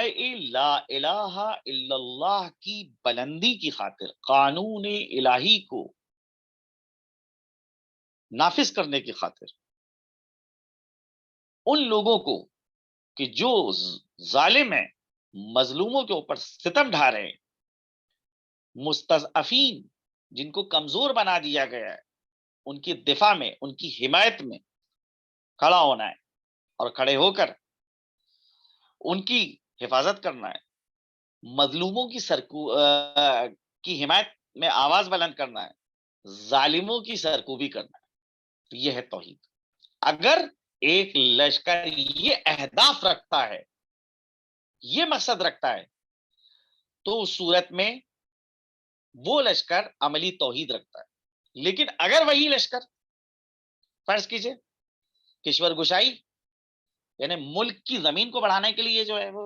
Speaker 1: لا الہ الا اللہ کی بلندی کی خاطر, قانون الہی کو نافذ کرنے کی خاطر, ان لوگوں کو کہ جو ظالم ہیں, مظلوموں کے اوپر ستم ڈھا رہے ہیں, مستضعفین جن کو کمزور بنا دیا گیا ہے, ان کی دفاع میں, ان کی حمایت میں کھڑا ہونا ہے, اور کھڑے ہو کر ان کی حفاظت کرنا ہے, مظلوموں کی حمایت میں آواز بلند کرنا ہے, ظالموں کی سرکوبی کرنا ہے. یہ ہے توحید. اگر ایک لشکر یہ اہداف رکھتا ہے, یہ مقصد رکھتا ہے, تو اس صورت میں وہ لشکر عملی توحید رکھتا ہے. لیکن اگر وہی لشکر, فرض کیجئے کشور گشائی, یعنی ملک کی زمین کو بڑھانے کے لیے جو ہے وہ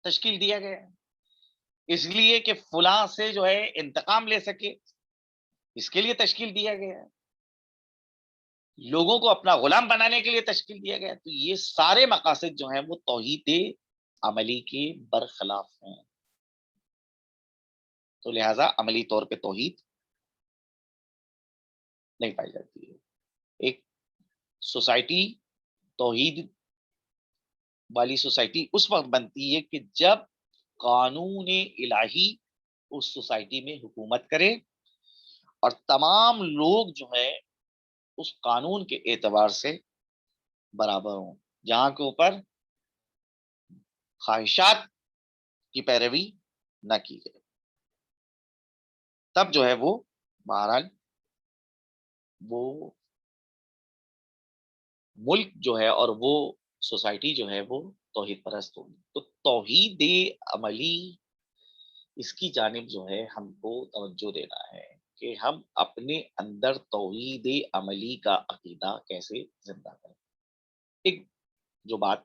Speaker 1: تشکیل دیا گیا ہے, اس لیے کہ فلاں سے جو ہے انتقام لے سکے, اس کے لیے تشکیل دیا گیا ہے, لوگوں کو اپنا غلام بنانے کے لیے تشکیل دیا گیا, تو یہ سارے مقاصد جو ہیں وہ توحید عملی کے برخلاف ہیں. تو لہذا عملی طور پہ توحید نہیں پائی جاتی ہے. ایک سوسائٹی توحید والی سوسائٹی اس وقت بنتی ہے کہ جب قانون الہی اس سوسائٹی میں حکومت کرے, اور تمام لوگ جو ہے اس قانون کے اعتبار سے برابر ہوں، جہاں کے اوپر خواہشات کی پیروی نہ کی جائے، تب جو ہے وہ بہرحال وہ ملک جو ہے اور وہ سوسائٹی جو ہے وہ توحید پرست ہوگی۔ تو توحید عملی، اس کی جانب جو ہے ہم کو توجہ دینا ہے کہ ہم اپنے اندر توحید عملی کا عقیدہ کیسے زندہ کریں۔ ایک جو بات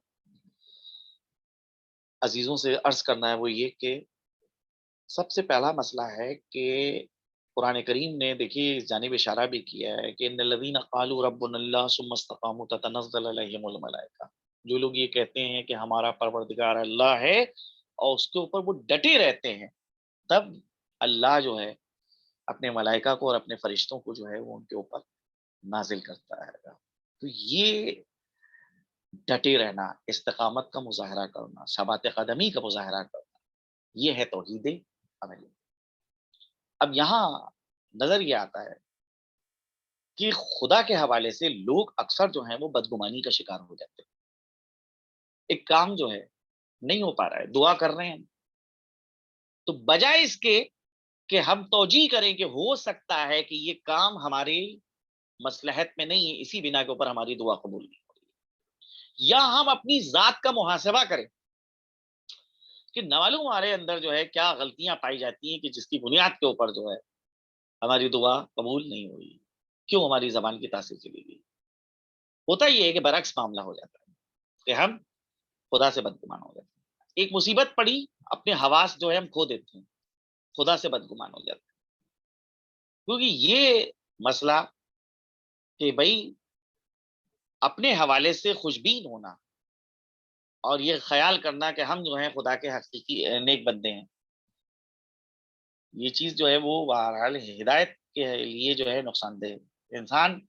Speaker 1: عزیزوں سے عرض کرنا ہے وہ یہ کہ سب سے پہلا مسئلہ ہے کہ قرآن کریم نے دیکھیے اس جانب اشارہ بھی کیا ہے کہ ان الذین قالوا ربنا اللہ ثم استقاموا تتنزل علیہم الملائکہ، جو لوگ یہ کہتے ہیں کہ ہمارا پروردگار اللہ ہے اور اس کے اوپر وہ ڈٹے رہتے ہیں، تب اللہ جو ہے اپنے ملائکہ کو اور اپنے فرشتوں کو جو ہے وہ ان کے اوپر نازل کرتا ہے۔ تو یہ ڈٹے رہنا، استقامت کا مظاہرہ کرنا، ثبات قدمی کا مظاہرہ کرنا، یہ ہے توحید عملی۔ اب یہاں نظر یہ آتا ہے کہ خدا کے حوالے سے لوگ اکثر جو ہیں وہ بدگمانی کا شکار ہو جاتے ہیں۔ ایک کام جو ہے نہیں ہو پا رہا ہے، دعا کر رہے ہیں، تو بجائے اس کے کہ ہم توجیہ کریں کہ ہو سکتا ہے کہ یہ کام ہماری مصلحت میں نہیں ہے، اسی بنا کے اوپر ہماری دعا قبول نہیں ہو رہی ہے، یا ہم اپنی ذات کا محاسبہ کریں کہ نہ معلوم ہمارے اندر جو ہے کیا غلطیاں پائی جاتی ہیں کہ جس کی بنیاد کے اوپر جو ہے ہماری دعا قبول نہیں ہوئی، کیوں ہماری زبان کی تاثیر چلی گئی۔ ہوتا یہ ہے کہ برعکس معاملہ ہو جاتا ہے کہ ہم خدا سے بدگمان ہو جاتے ہیں، ایک مصیبت پڑی، اپنے حواس جو ہے ہم کھو دیتے ہیں، خدا سے بدگمان ہو جاتے ہیں، کیونکہ یہ مسئلہ کہ بھائی اپنے حوالے سے خوشبین ہونا اور یہ خیال کرنا کہ ہم جو ہیں خدا کے حقیقی نیک بندے ہیں، یہ چیز جو ہے وہ بہرحال ہدایت کے لیے جو ہے نقصان دہ ہے۔ انسان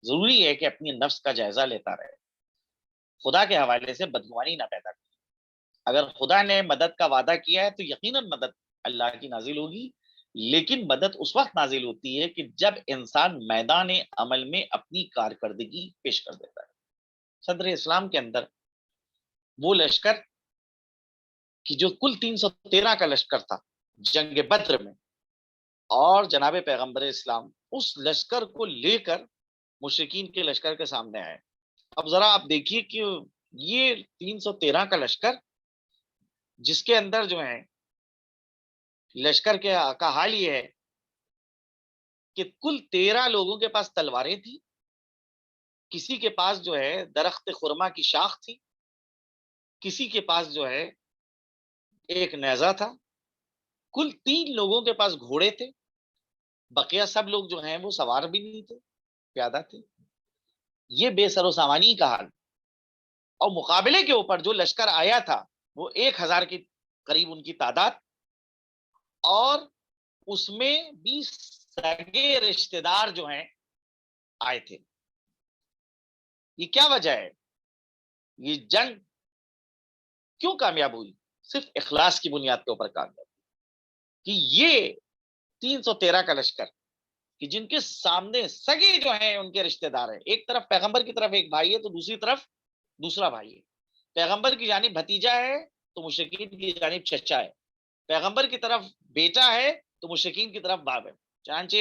Speaker 1: ضروری ہے کہ اپنی نفس کا جائزہ لیتا رہے، خدا کے حوالے سے بدگمانی نہ پیدا کرے۔ اگر خدا نے مدد کا وعدہ کیا ہے تو یقیناً مدد اللہ کی نازل ہوگی، لیکن مدد اس وقت نازل ہوتی ہے کہ جب انسان میدان عمل میں اپنی کارکردگی پیش کر دیتا ہے۔ صدر اسلام کے اندر وہ لشکر کی جو کل 313 کا لشکر تھا جنگ بدر میں، اور جناب پیغمبر اسلام اس لشکر کو لے کر مشرکین کے لشکر کے سامنے آئے۔ اب ذرا آپ دیکھیے کہ یہ 313 کا لشکر جس کے اندر جو ہے لشکر کے کا حال یہ ہے کہ کل 13 لوگوں کے پاس تلواریں تھیں، کسی کے پاس جو ہے درخت خرما کی شاخ تھی، کسی کے پاس جو ہے ایک نیزہ تھا، کل 3 لوگوں کے پاس گھوڑے تھے، بقیہ سب لوگ جو ہیں وہ سوار بھی نہیں تھے، پیادہ تھے۔ یہ بے سر و سامانی کا حال، اور مقابلے کے اوپر جو لشکر آیا تھا وہ 1000 کے قریب ان کی تعداد، اور اس میں بھی سگے رشتے دار جو ہیں آئے تھے۔ یہ کیا وجہ ہے؟ یہ جنگ کیوں کامیاب ہوئی؟ صرف اخلاص کی بنیاد کے اوپر کامیاب ہوئی کہ یہ 313 کا لشکر کہ جن کے سامنے سگے جو ہیں ان کے رشتے دار ہیں، ایک طرف پیغمبر کی طرف ایک بھائی ہے تو دوسری طرف دوسرا بھائی ہے، پیغمبر کی جانب بھتیجا ہے تو مشرکین کی جانب چچا ہے، پیغمبر کی طرف بیٹا ہے تو مشرکین کی طرف باپ ہے۔ چنانچہ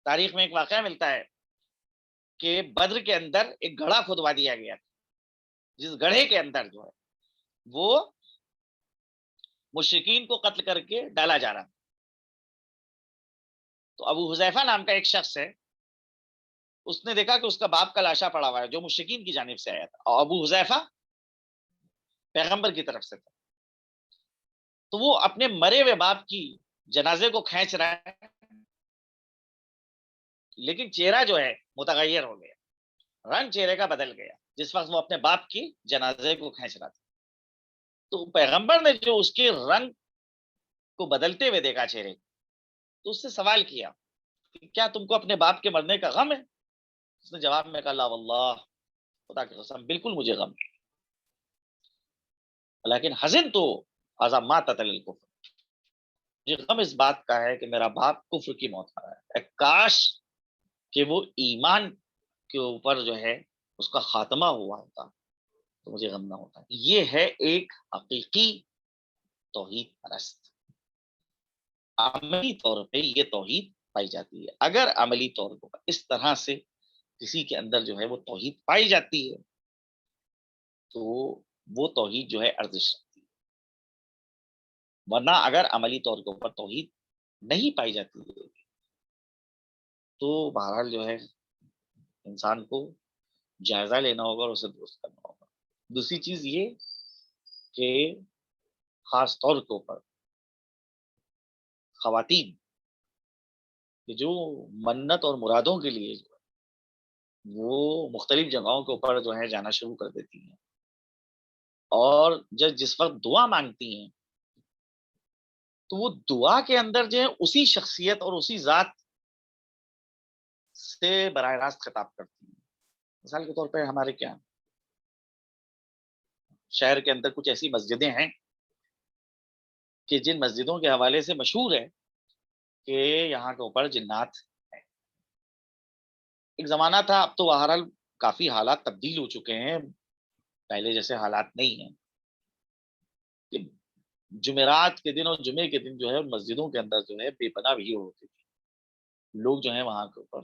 Speaker 1: تاریخ میں ایک واقعہ ملتا ہے کہ بدر کے اندر ایک گڑھا کھودوا دیا گیا، جس گڑھے کے اندر جو ہے وہ مشرکین کو قتل کر کے ڈالا جا رہا تھا۔ تو ابو حذیفہ نام کا ایک شخص ہے، اس نے دیکھا کہ اس کا باپ کا لاشا پڑا ہوا ہے جو مشرکین کی جانب سے آیا تھا، اور ابو حذیفہ پیغمبر کی طرف سے تھا، تو وہ اپنے مرے ہوئے باپ کی جنازے کو کھینچ رہا ہے، لیکن چہرہ جو ہے متغیر ہو گیا، رنگ چہرے کا بدل گیا جس وقت وہ اپنے باپ کی جنازے کو کھینچ رہا تھا۔ تو پیغمبر نے جو اس کے رنگ کو بدلتے ہوئے دیکھا چہرے، تو اس سے سوال کیا کہ کیا تم کو اپنے باپ کے مرنے کا غم ہے؟ اس نے جواب میں کہا لا واللہ، خدا کی قسم بالکل مجھے غم ہے، لیکن حزن تو اذا مات الکفر، مجھے غم اس بات کا ہے کہ میرا باپ کفر کی موت آ رہا ہے، کاش کہ وہ ایمان کے اوپر جو ہے اس کا خاتمہ ہوا ہوتا تو مجھے غم نہ ہوتا۔ یہ ہے ایک حقیقی توحید پرست، عملی طور پہ یہ توحید پائی جاتی ہے۔ اگر عملی طور پر اس طرح سے کسی کے اندر جو ہے وہ توحید پائی جاتی ہے تو وہ توحید جو ہے ارزش رکھتی ہے، ورنہ اگر عملی طور کے اوپر توحید نہیں پائی جاتی ہے تو بہرحال جو ہے انسان کو جائزہ لینا ہوگا اور اسے درست کرنا ہوگا۔ دوسری چیز یہ کہ خاص طور کے اوپر خواتین کہ جو منت اور مرادوں کے لیے جو ہے وہ مختلف جگہوں کے اوپر جو ہے جانا شروع کر دیتی ہیں، اور جس وقت دعا مانگتی ہیں تو وہ دعا کے اندر جو ہے اسی شخصیت اور اسی ذات سے براہ راست خطاب کرتی ہیں۔ مثال کے طور پہ ہمارے کیا شہر کے اندر کچھ ایسی مسجدیں ہیں کہ جن مسجدوں کے حوالے سے مشہور ہے کہ یہاں کے اوپر جنات ہیں۔ ایک زمانہ تھا، اب تو بہرحال کافی حالات تبدیل ہو چکے ہیں، پہلے جیسے حالات نہیں ہیں کہ جمعرات کے دن اور جمعے کے دن جو ہے مسجدوں کے اندر جو ہے بے پناہ بھیڑ ہوتی تھی، لوگ جو ہے وہاں کے اوپر،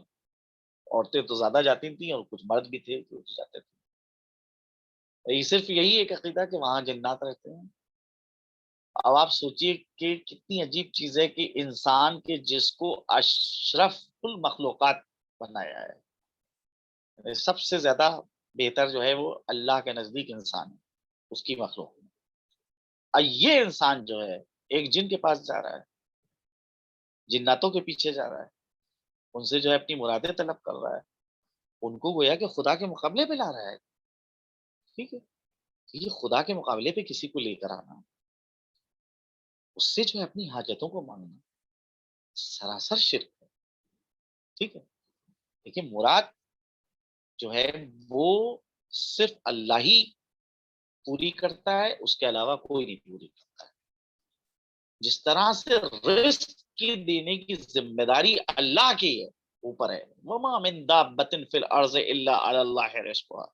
Speaker 1: عورتیں تو زیادہ جاتی تھیں اور کچھ مرد بھی تھے جو جاتے تھے۔ یہ صرف یہی ایک عقیدہ کہ وہاں جنات رہتے ہیں۔ اب آپ سوچئے کہ کتنی عجیب چیز ہے کہ انسان کے جس کو اشرف المخلوقات بنایا ہے، یعنی سب سے زیادہ بہتر جو ہے وہ اللہ کے نزدیک انسان ہے، اس کی مخلوق میں۔ اور یہ انسان جو ہے ایک جن کے پاس جا رہا ہے، جناتوں کے پیچھے جا رہا ہے، ان سے جو ہے اپنی مرادیں طلب کر رہا ہے، ان کو گویا کہ خدا کے مقابلے پہ لا رہا ہے۔ ٹھیک ہے، یہ خدا کے مقابلے پہ کسی کو لے کر آنا، اس سے جو ہے اپنی حاجتوں کو مانگنا، سراسر شرک ہے۔ ٹھیک ہے، لیکن مراد جو ہے وہ صرف اللہ ہی پوری کرتا ہے، اس کے علاوہ کوئی نہیں پوری کرتا ہے۔ جس طرح سے رزق کی دینے کی ذمہ داری اللہ کی ہے، اوپر ہے، وما من دابۃ فی الارض الا علی اللہ رزقها،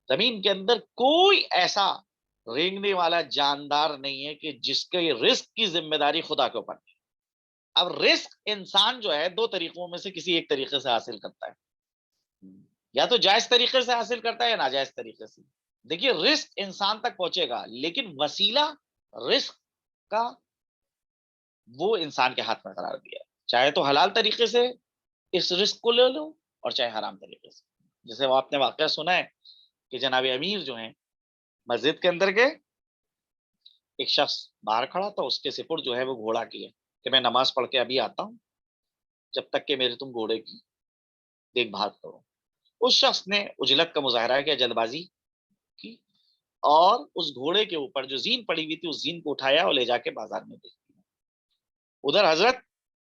Speaker 1: زمین کے اندر کوئی ایسا رینگنے والا جاندار نہیں ہے کہ جس کے رزق کی ذمہ داری خدا کے اوپر نہیں۔ اب رزق انسان جو ہے دو طریقوں میں سے کسی ایک طریقے سے حاصل کرتا ہے، یا تو جائز طریقے سے حاصل کرتا ہے یا ناجائز طریقے سے۔ دیکھیے رزق انسان تک پہنچے گا لیکن وسیلہ رزق کا وہ انسان کے ہاتھ میں قرار دیا ہے، چاہے تو حلال طریقے سے اس رزق کو لے لو اور چاہے حرام طریقے سے۔ جیسے وہ آپ نے واقعہ سنا ہے کہ جناب امیر جو ہیں مسجد کے اندر گئے، ایک شخص باہر کھڑا تھا، اس کے سپرد جو ہے وہ گھوڑا کیا کہ میں نماز پڑھ کے ابھی آتا ہوں، جب تک کہ میرے تم گھوڑے کی دیکھ بھال کرو۔ اس شخص نے عجلت کا مظاہرہ کیا، جلد بازی کی، اور اس گھوڑے کے اوپر جو زین پڑی ہوئی تھی اس زین کو اٹھایا اور لے جا کے بازار میں بیچ دیا۔ ادھر حضرت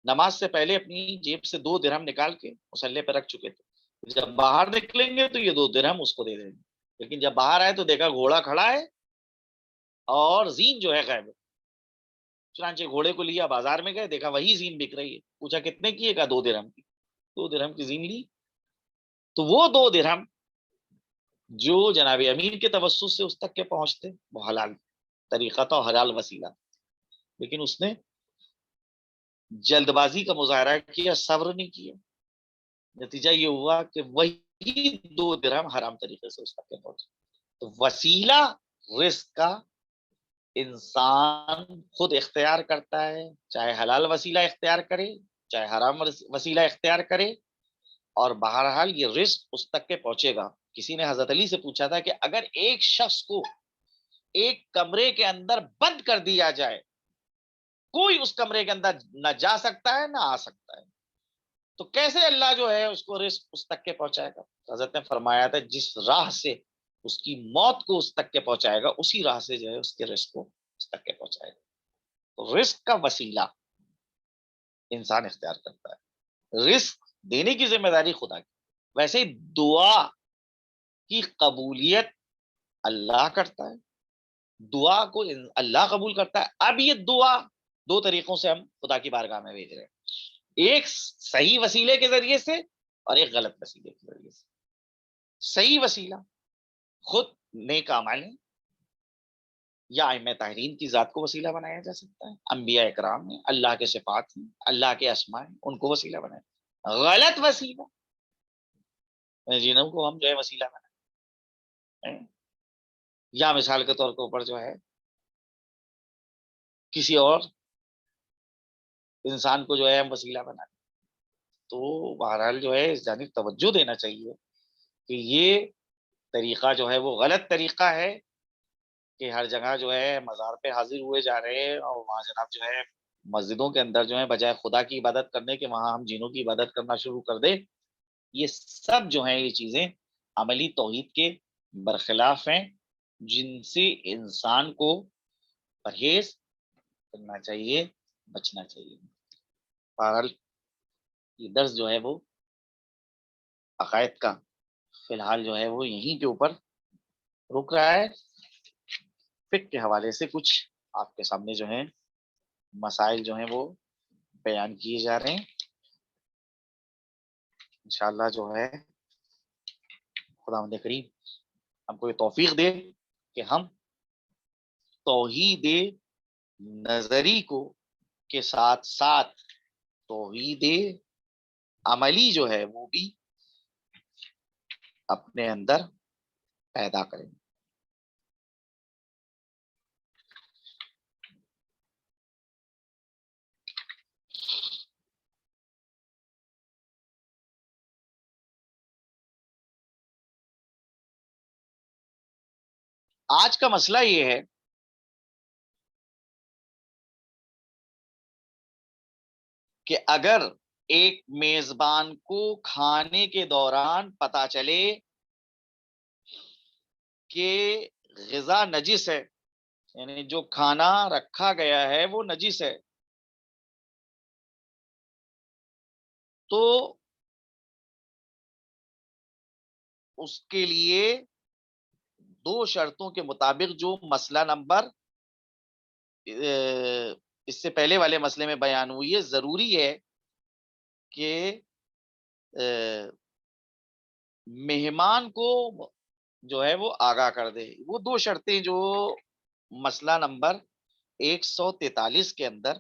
Speaker 1: نماز سے پہلے اپنی جیب سے 2 درہم نکال کے مسلح پہ رکھ چکے تھے، جب باہر نکلیں گے تو یہ 2 درہم اس کو دے دیں گے، لیکن جب باہر آئے تو دیکھا گھوڑا کھڑا ہے اور زین جو ہے غائب ہے۔ چنانچہ گھوڑے کو لیا، بازار میں گئے، دیکھا وہی زین بک رہی ہے، پوچھا کتنے کی ہے، کہا 2 درہم کی۔ 2 درہم کی زین لی، تو وہ 2 درہم جو جناب امیر کے توسط سے اس تک کے پہنچتے وہ حلال طریقہ تھا اور حلال وسیلہ، لیکن اس نے جلد بازی کا مظاہرہ کیا، صبر نہیں کیا، نتیجہ یہ ہوا کہ وہی 2 درہم حرام طریقے سے اس تک کے پہنچے۔ تو وسیلہ رزق کا انسان خود اختیار کرتا ہے، چاہے حلال وسیلہ اختیار کرے چاہے حرام وسیلہ اختیار کرے، اور بہرحال یہ رزق اس تک کے پہنچے گا۔ کسی نے حضرت علی سے پوچھا تھا کہ اگر ایک شخص کو ایک کمرے کے اندر بند کر دیا جائے، کوئی اس کمرے کے اندر نہ جا سکتا ہے نہ آ سکتا ہے، تو کیسے اللہ جو ہے اس کو رزق اس تک کے پہنچائے گا؟ حضرت نے فرمایا تھا جس راہ سے اس کی موت کو اس تک کے پہنچائے گا اسی راہ سے جو ہے اس کے رزق کو اس تک کے پہنچائے گا۔ تو رزق کا وسیلہ انسان اختیار کرتا ہے، رزق دینے کی ذمہ داری خدا کی۔ ویسے ہی دعا کی قبولیت اللہ کرتا ہے، دعا کو اللہ قبول کرتا ہے۔ اب یہ دعا دو طریقوں سے ہم خدا کی بارگاہ میں بھیج رہے ہیں، ایک صحیح وسیلے کے ذریعے سے اور ایک غلط وسیلے کے ذریعے سے۔ صحیح وسیلہ خود نیک اعمال ہیں، یا ائمہ طاہرین کی ذات کو وسیلہ بنایا جا سکتا ہے، انبیاء اکرام ہیں، اللہ کے صفات ہیں، اللہ کے اسماء ہیں، ان کو وسیلہ بنایا۔ غلط وسیلہ جنہوں کو ہم جو ہے وسیلہ بنائیں، یا مثال کے طور کے اوپر جو ہے کسی اور انسان کو جو ہے ہم وسیلہ بنائیں، تو بہرحال جو ہے اس جانب توجہ دینا چاہیے کہ یہ طریقہ جو ہے وہ غلط طریقہ ہے، کہ ہر جگہ جو ہے مزار پہ حاضر ہوئے جا رہے ہیں، اور وہاں جناب جو ہے مسجدوں کے اندر جو ہے بجائے خدا کی عبادت کرنے کے وہاں ہم جنوں کی عبادت کرنا شروع کر دیں۔ یہ سب جو ہیں یہ چیزیں عملی توحید کے برخلاف ہیں، جن سے انسان کو پرہیز کرنا چاہیے، بچنا چاہیے۔ بہرحال یہ درس جو ہے وہ عقائد کا فی الحال جو ہے وہ یہیں کے اوپر رک رہا ہے۔ فقہ کے حوالے سے کچھ آپ کے سامنے جو ہیں مسائل جو ہیں وہ بیان کیے جا رہے ہیں، انشاءاللہ جو ہے خداوند کریم ہم کو یہ توفیق دے کہ ہم توحید نظری کو کے ساتھ ساتھ توحید عملی جو ہے وہ بھی اپنے اندر پیدا کریں۔ آج کا مسئلہ یہ ہے کہ اگر ایک میزبان کو کھانے کے دوران پتہ چلے کہ غذا نجس ہے، یعنی جو کھانا رکھا گیا ہے وہ نجس ہے، تو اس کے لیے دو شرطوں کے مطابق جو مسئلہ نمبر اس سے پہلے والے مسئلے میں بیان ہوئی ہے، ضروری ہے کہ مہمان کو جو ہے وہ آگاہ کر دے۔ وہ دو شرطیں جو مسئلہ نمبر 143 کے اندر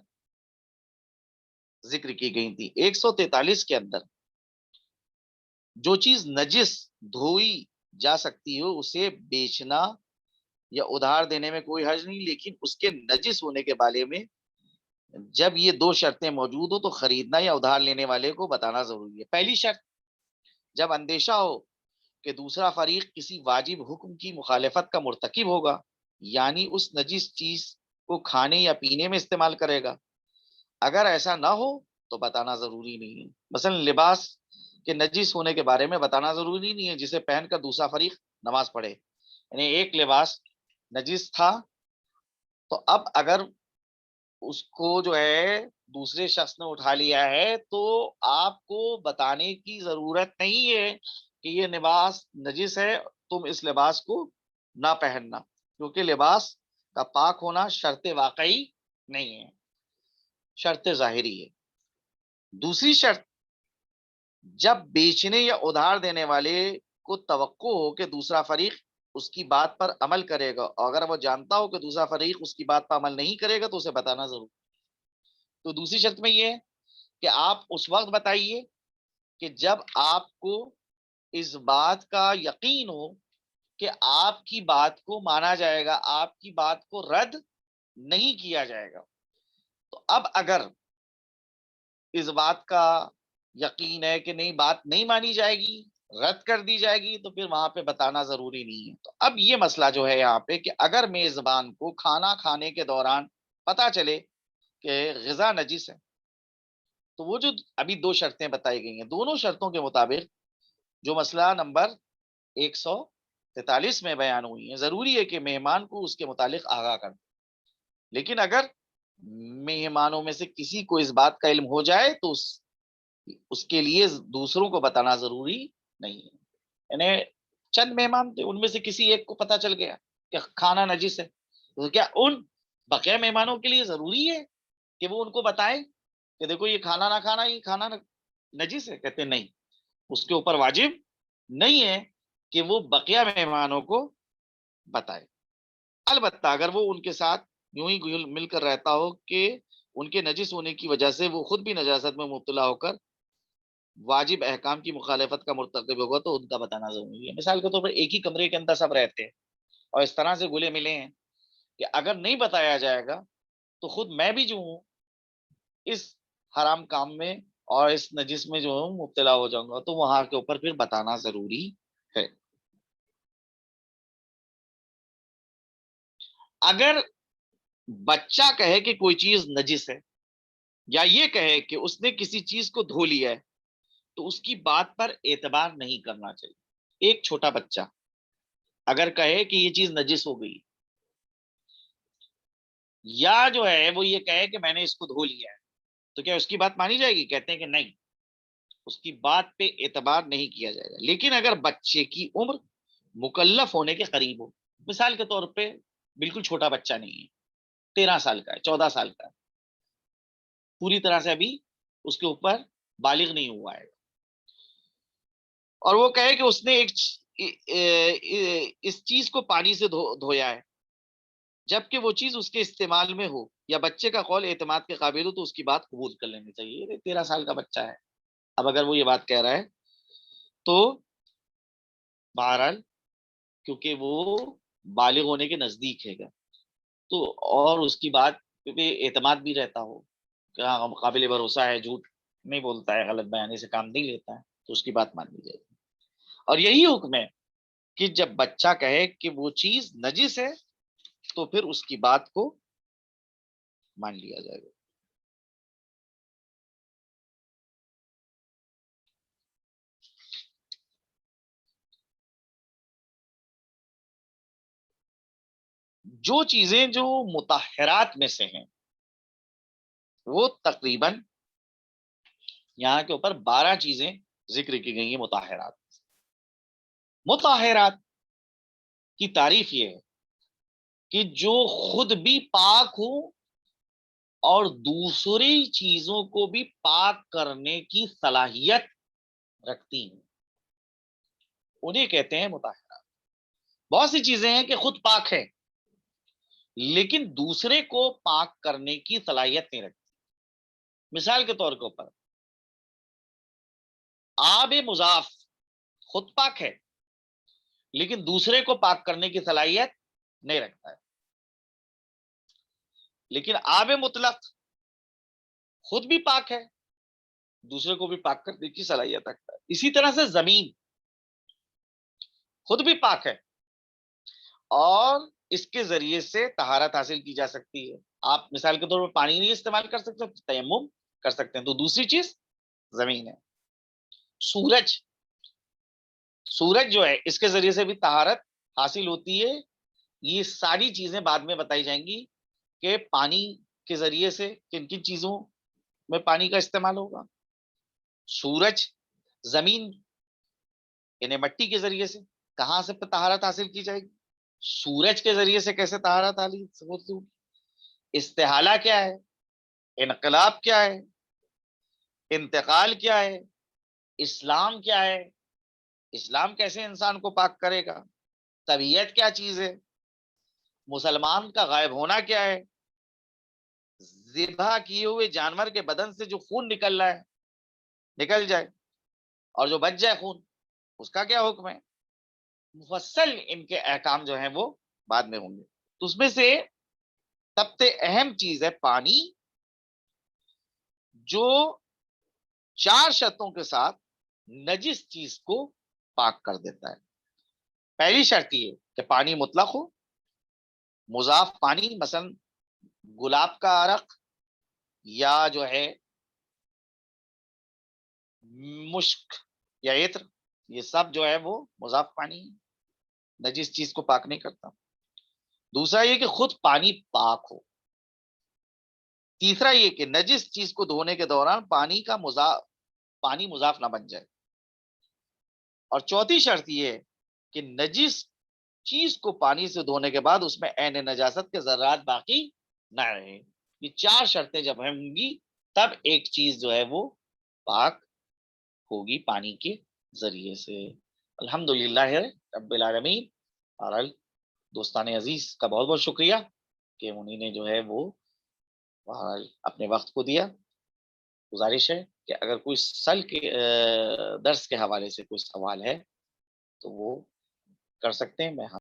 Speaker 1: ذکر کی گئی تھی۔ 143 کے اندر جو چیز نجس دھوئی جا سکتی ہو اسے بیچنا یا ادھار دینے میں کوئی حرج نہیں، لیکن اس کے نجس ہونے کے بارے میں جب یہ دو شرطیں موجود ہو تو خریدنا یا ادھار لینے والے کو بتانا ضروری ہے۔ پہلی شرط، جب اندیشہ ہو کہ دوسرا فریق کسی واجب حکم کی مخالفت کا مرتکب ہوگا، یعنی اس نجس چیز کو کھانے یا پینے میں استعمال کرے گا۔ اگر ایسا نہ ہو تو بتانا ضروری نہیں ہے۔ مثلا لباس کے نجس ہونے کے بارے میں بتانا ضروری نہیں ہے، جسے پہن کر دوسرا فریق نماز پڑھے۔ یعنی ایک لباس نجس تھا تو اب اگر اس کو جو ہے دوسرے شخص نے اٹھا لیا ہے تو آپ کو بتانے کی ضرورت نہیں ہے کہ یہ لباس نجس ہے، تم اس لباس کو نہ پہننا، کیونکہ لباس کا پاک ہونا شرط واقعی نہیں ہے، شرط ظاہری ہے۔ دوسری شرط، جب بیچنے یا ادھار دینے والے کو توقع ہو کہ دوسرا فریق اس کی بات پر عمل کرے گا، اور اگر وہ جانتا ہو کہ دوسرا فریق اس کی بات پر عمل نہیں کرے گا تو اسے بتانا ضرور۔ تو دوسری شرط میں یہ ہے کہ آپ اس وقت بتائیے کہ جب آپ کو اس بات کا یقین ہو کہ آپ کی بات کو مانا جائے گا، آپ کی بات کو رد نہیں کیا جائے گا۔ تو اب اگر اس بات کا یقین ہے کہ نہیں، بات نہیں مانی جائے گی، رد کر دی جائے گی، تو پھر وہاں پہ بتانا ضروری نہیں ہے۔ تو اب یہ مسئلہ جو ہے یہاں پہ کہ اگر میزبان کو کھانا کھانے کے دوران پتا چلے کہ غذا نجس ہے، تو وہ جو ابھی دو شرطیں بتائی گئی ہیں، دونوں شرطوں کے مطابق جو مسئلہ نمبر 143 میں بیان ہوئی ہیں، ضروری ہے کہ مہمان کو اس کے متعلق آگاہ کر دیں۔ لیکن اگر مہمانوں میں سے کسی کو اس بات کا علم ہو جائے تو اس کے لیے دوسروں کو بتانا ضروری نہیں ہے۔ یعنی چند مہمان تھے، ان میں سے کسی ایک کو پتا چل گیا کہ کھانا نجس ہے، تو کیا ان بقیہ مہمانوں کے لیے ضروری ہے کہ وہ ان کو بتائیں کہ دیکھو یہ کھانا نہ کھانا، یہ کھانا نجس ہے؟ کہتے نہیں، اس کے اوپر واجب نہیں ہے کہ وہ بقیہ مہمانوں کو بتائے. البتہ اگر وہ ان کے ساتھ یوں ہی گل مل کر رہتا ہو کہ ان کے نجس ہونے کی وجہ سے وہ خود بھی نجاست میں مبتلا ہو کر واجب احکام کی مخالفت کا مرتکب ہوگا تو ان کا بتانا ضروری ہے. مثال کے طور پر ایک ہی کمرے کے اندر سب رہتے ہیں اور اس طرح سے گلے ملے ہیں کہ اگر نہیں بتایا جائے گا تو خود میں بھی جو ہوں اس حرام کام میں اور اس نجس میں جو ہوں مبتلا ہو جاؤں گا، تو وہاں کے اوپر پھر بتانا ضروری ہے. اگر بچہ کہے کہ کوئی چیز نجس ہے یا یہ کہے کہ اس نے کسی چیز کو دھو لیا ہے تو اس کی بات پر اعتبار نہیں کرنا چاہیے. ایک چھوٹا بچہ اگر کہے کہ یہ چیز نجس ہو گئی یا جو ہے وہ یہ کہے کہ میں نے اس کو دھو لیا ہے تو کیا اس کی بات مانی جائے گی؟ کہتے ہیں کہ نہیں، اس کی بات پہ اعتبار نہیں کیا جائے گا. لیکن اگر بچے کی عمر مکلف ہونے کے قریب ہو، مثال کے طور پہ بالکل چھوٹا بچہ نہیں ہے، 13 سال کا ہے، 14 سال کا ہے، پوری طرح سے ابھی اس کے اوپر بالغ نہیں ہوا ہے، اور وہ کہے کہ اس نے اس چیز کو پانی سے دھویا ہے، جبکہ وہ چیز اس کے استعمال میں ہو یا بچے کا قول اعتماد کے قابل ہو تو اس کی بات قبول کر لینی چاہیے. 13 سال کا بچہ ہے، اب اگر وہ یہ بات کہہ رہا ہے تو بہرحال کیونکہ وہ بالغ ہونے کے نزدیک ہے گا تو، اور اس کی بات پہ اعتماد بھی رہتا ہو کہ ہاں قابل بھروسہ ہے، جھوٹ نہیں بولتا ہے، غلط بیانی سے کام نہیں لیتا ہے، تو اس کی بات مان لی جائے گی. اور یہی حکم ہے کہ جب بچہ کہے کہ وہ چیز نجس ہے تو پھر اس کی بات کو مان لیا جائے گا. جو چیزیں جو مطہرات میں سے ہیں وہ تقریباً یہاں کے اوپر 12 چیزیں ذکر کی گئی ہیں. مطہرات کی تعریف یہ ہے کہ جو خود بھی پاک ہو اور دوسری چیزوں کو بھی پاک کرنے کی صلاحیت رکھتی ہیں، انہیں کہتے ہیں مطہرات. بہت سی چیزیں ہیں کہ خود پاک ہے لیکن دوسرے کو پاک کرنے کی صلاحیت نہیں رکھتی. مثال کے طور کے اوپر آب مضاف خود پاک ہے لیکن دوسرے کو پاک کرنے کی صلاحیت نہیں رکھتا ہے. لیکن آب مطلق خود بھی پاک ہے، دوسرے کو بھی پاک کرنے کی صلاحیت رکھتا ہے. اسی طرح سے زمین خود بھی پاک ہے اور اس کے ذریعے سے طہارت حاصل کی جا سکتی ہے. آپ مثال کے طور پر پانی نہیں استعمال کر سکتے، تیمم کر سکتے ہیں، تو دوسری چیز زمین ہے. سورج جو ہے اس کے ذریعے سے بھی طہارت حاصل ہوتی ہے. یہ ساری چیزیں بعد میں بتائی جائیں گی کہ پانی کے ذریعے سے کن کن چیزوں میں پانی کا استعمال ہوگا. سورج، زمین یعنی مٹی کے ذریعے سے کہاں سے طہارت حاصل کی جائے گی، سورج کے ذریعے سے کیسے طہارت حاصل ہوتی، استحالہ کیا ہے، انقلاب کیا ہے، انتقال کیا ہے، اسلام کیا ہے، اسلام کیسے انسان کو پاک کرے گا، طبیعت کیا چیز ہے، مسلمان کا غائب ہونا کیا ہے، ذبح کیے ہوئے جانور کے بدن سے جو خون نکل رہا ہے نکل جائے اور جو بچ جائے خون اس کا کیا حکم ہے. مفصل ان کے احکام جو ہیں وہ بعد میں ہوں گے. تو اس میں سے سب سے اہم چیز ہے پانی، جو 4 شرطوں کے ساتھ نجس چیز کو پاک کر دیتا ہے. پہلی شرط یہ کہ پانی مطلق ہو، مضاف پانی مثلا گلاب کا عرق یا جو ہے مشک یا عطر، یہ سب جو ہے وہ مضاف پانی ہے، نجس چیز کو پاک نہیں کرتا. دوسرا یہ کہ خود پانی پاک ہو. تیسرا یہ کہ نجس چیز کو دھونے کے دوران پانی مضاف نہ بن جائے. اور چوتھی شرط یہ ہے کہ نجس چیز کو پانی سے دھونے کے بعد اس میں عین نجاست کے ذرات باقی نہ رہے. یہ 4 شرطیں جب ہوں گی تب ایک چیز جو ہے وہ پاک ہوگی پانی کے ذریعے سے۔ الحمدللہ رب العالمین۔ بہرحال دوستان عزیز کا بہت بہت شکریہ کہ انہوں نے جو ہے وہ بہرحال اپنے وقت کو دیا۔ گزارش ہے کہ اگر کوئی سل کے درس کے حوالے سے کوئی سوال ہے تو وہ کر سکتے ہیں، میں